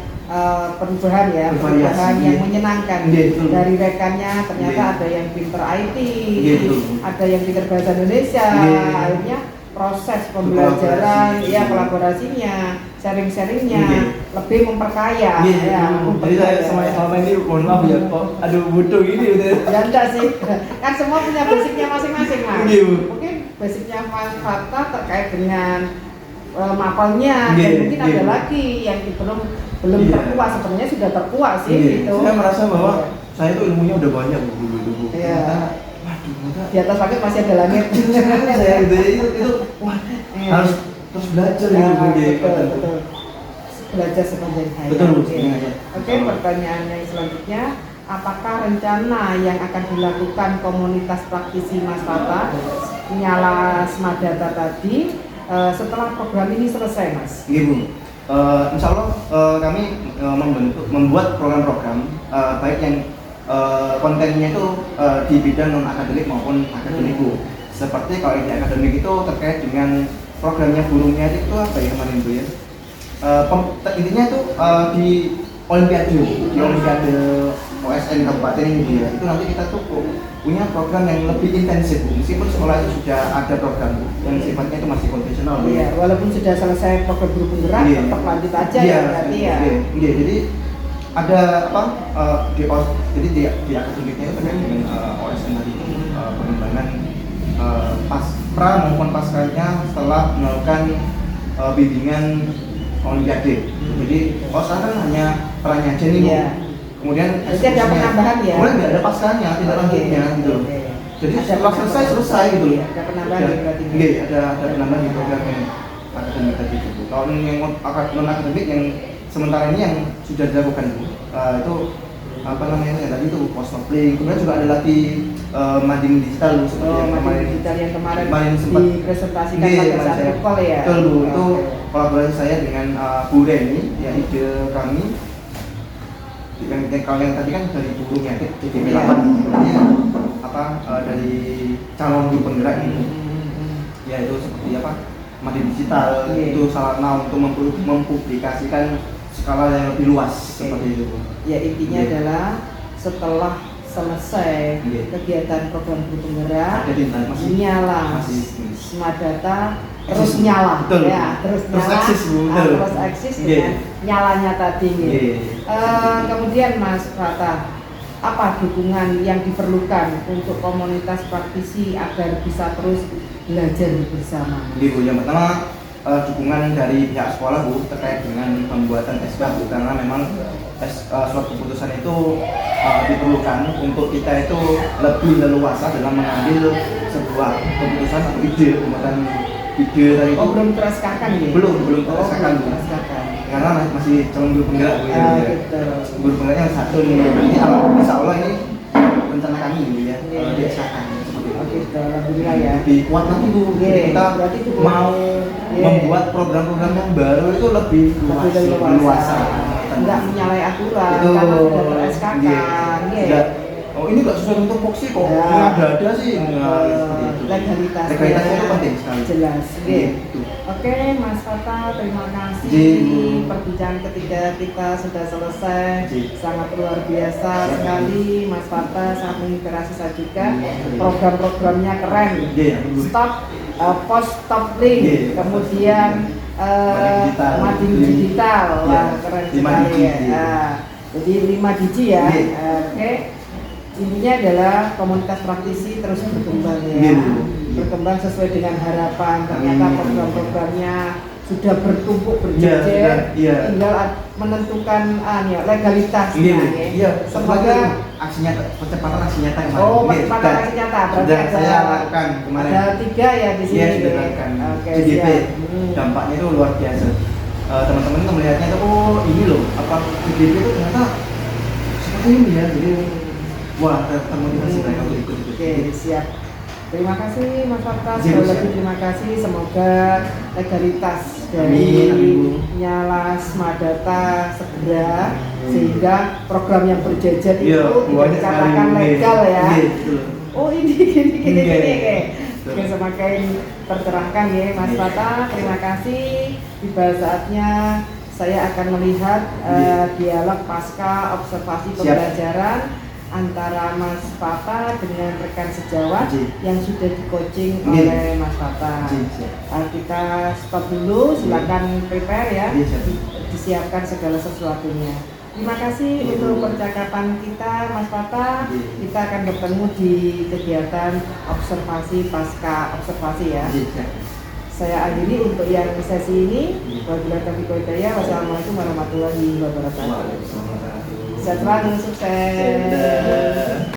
perubahan ya, Bervariasi. perubahan yang menyenangkan. Iya, betul. Dari rekannya ternyata Iya. ada yang pinter IT, Iya, betul. ada yang pinter bahasa Indonesia. Iya. Akhirnya proses pembelajaran, Kolaborasi. ya kolaborasinya, sharing-sharingnya Iya. lebih memperkaya. Iya, Ya, jadi saya selama ini mohon maaf ya kok, aduh bodoh gini gitu. Ya enggak sih, kan semua punya basicnya masing-masing Mas. Iya. Mungkin basicnya Mas Fata terkait dengan mapelnya, Iya, dan mungkin iya. ada lagi yang belum Iya. terkuat, sebenarnya sudah terkuat sih Iya. gitu. Saya merasa bahwa saya itu ilmunya udah banyak Bu dulu. Iya. Waduh, ternyata Di atas langit masih ada langit. saya itu wah Iya. harus terus belajar Ya, gitu Bu. betul. Belajar sepanjang hayat. Betul, Bu. Oke. Iya. Oke, pertanyaan yang selanjutnya, apakah rencana yang akan dilakukan komunitas praktisi Mas Fata nyala Smart Data tadi setelah program ini selesai, Mas? Iya Bu. Insya Allah kami membuat program-program baik yang kontennya itu di bidang non akademik maupun akademik Bu. Seperti kalau di akademik itu terkait dengan programnya burungnya itu apa ya kemarin Bu ya? Intinya itu di Olimpiade OSN Kabupaten ini ya, itu nanti kita tuh punya program yang lebih intensif Bu. Meskipun sekolah itu sudah ada program Bu, yang sifatnya itu masih konvensional Bu. Iya, walaupun sudah selesai program guru penggerak, Iya. tetap lanjut aja Iya, ya berarti ya. Iya, jadi ada apa jadi di akademiknya itu terkait dengan OSN tadi pengembangan pasra maupun pascanya setelah melakukan bimbingan Olimpiade. Jadi sekarang kan hanya perannya aja nih Bu. Iya. Kemudian Jadi ada eksekusinya. penambahan ya? Kemudian nggak ada pascanya, tidak Oke, lanjutnya gitu. oke. Jadi Ada setelah penambahan. selesai gitu loh. Ada penambahan ya berarti. Iya, ada penambahan di program yang akademik tadi itu Bu. Kalau yang non akademik yang sementara ini yang sudah dilakukan Bu, itu apa namanya yang tadi itu post link. Kemudian juga ada lagi mading digital Bu, seperti Oh, yang materi digital yang kemarin sempat dipresentasikan Iya, pada kemarin saat saya- call ya. Betul Bu, itu Oke. kolaborasi saya dengan Bu Reni, ya ide kami. Kalau yang tadi kan dari burungnya DDP 8 sebenarnya apa dari calon guru penggerak ini. Ya itu seperti apa media digital Iya. itu sarana untuk mempublikasikan skala yang lebih luas seperti itu. Ya intinya Iya. adalah setelah selesai Iya. kegiatan program guru penggerak, Ada di masih nyala masih Smart Data terus Eksis. nyala, Betul. ya terus Terus nyala, eksis, Bu. ah, Betul. terus eksis Iya. dengan nyalanya tadi. Iya. Kemudian Mas Fata, apa dukungan yang diperlukan untuk komunitas praktisi agar bisa terus belajar bersama? Jadi Bu, yang pertama dukungan dari pihak sekolah Bu terkait dengan pembuatan SK Bu, karena memang suatu keputusan itu diperlukan untuk kita itu lebih leluasa dalam mengambil sebuah keputusan atau ide pembuatan ide tadi itu. Oh, belum terasakan ya? Belum Oh, terasakan Bu, terasakan. karena masih calon guru penggerak Bu ya. Ah, Ya. gitu. Guru penggeraknya satu nih, nanti insya Allah ini rencana kami Bu ya Iya. di SK seperti itu. Oh, gitu. Alhamdulillah ya. Lebih kuat lagi Bu. Iya, Jadi kita berarti itu mau Iya. membuat program-program yang baru itu lebih luas, Lebih luasa. Enggak menyalahi aturan Itu karena sudah ter-SK-kan. iya. Iya. Oh ini nggak sesuai untuk voksi kok, Ya. ada sih. Nah, seperti itu. Legalitasnya Legalitasnya itu penting sekali. jelas. Iya, Iya. itu. Oke, Mas Fata, terima kasih. Iya. Perbincangan ketiga kita sudah selesai. Iya. Sangat luar biasa sekali, Mas Fata. Sangat menginspirasi saya juga. Iya. Program-programnya keren. Iya. Stop, post stop link, Iya. kemudian mading digital. Iya. Wah, keren 5 sekali digi, ya. iya. Nah, jadi 5 digi ya. Iya. Oke. Intinya adalah komunitas praktisi terus berkembang ya. Iya. Berkembang sesuai dengan harapan. Ternyata Amin. program-programnya sudah bertumpuk Iya, berjejer, iya. tinggal menentukan legalitasnya. Iya, ya. iya. Semoga aksi nyata, percepatan aksi nyata yang oh Iya, percepatan sudah- aksi nyata berarti sudah ada saya lakukan kemarin. ada 3 ya di sini. Iya, sudah ya. lakukan. Oke, GDP. siap. Dampaknya itu luar biasa. Teman-teman itu melihatnya itu, oh ini loh, apa GDP itu ternyata seperti ini ya. Jadi wah, termotivasi mereka untuk ikut. Oke, siap. Terima kasih Mas Fatas, Iya, sekali siap. lagi terima kasih. Semoga legalitas dari Amin, amin, Bu. Nyalas Madata segera sehingga program yang berjajar itu Iya, tidak banyak dikatakan sekali. legal ya. Iya, betul. Oh ini gini Iya, oke. betul. Oke, semakin tercerahkan ya Mas Iya. Fata. Terima kasih. Tiba saatnya saya akan melihat Iya. dialog pasca observasi Siap. pembelajaran antara Mas Fata dengan rekan sejawat Iya. yang sudah di coaching Iya. oleh Mas Fata. Iya, siap. Kita stop dulu, silakan prepare ya. Iya, siap. Disiapkan segala sesuatunya. Terima kasih Iya. untuk percakapan kita Mas Fata. Iya. Kita akan bertemu di kegiatan observasi pasca observasi ya. Iya, siap. Saya akhiri untuk yang sesi ini. Iya. Wabillahi taufiq wal hidayah. Wassalamualaikum warahmatullahi wabarakatuh. Waalaikumsalam warahmatullahi wabarakatuh. Sehat selalu, sukses. Dadah.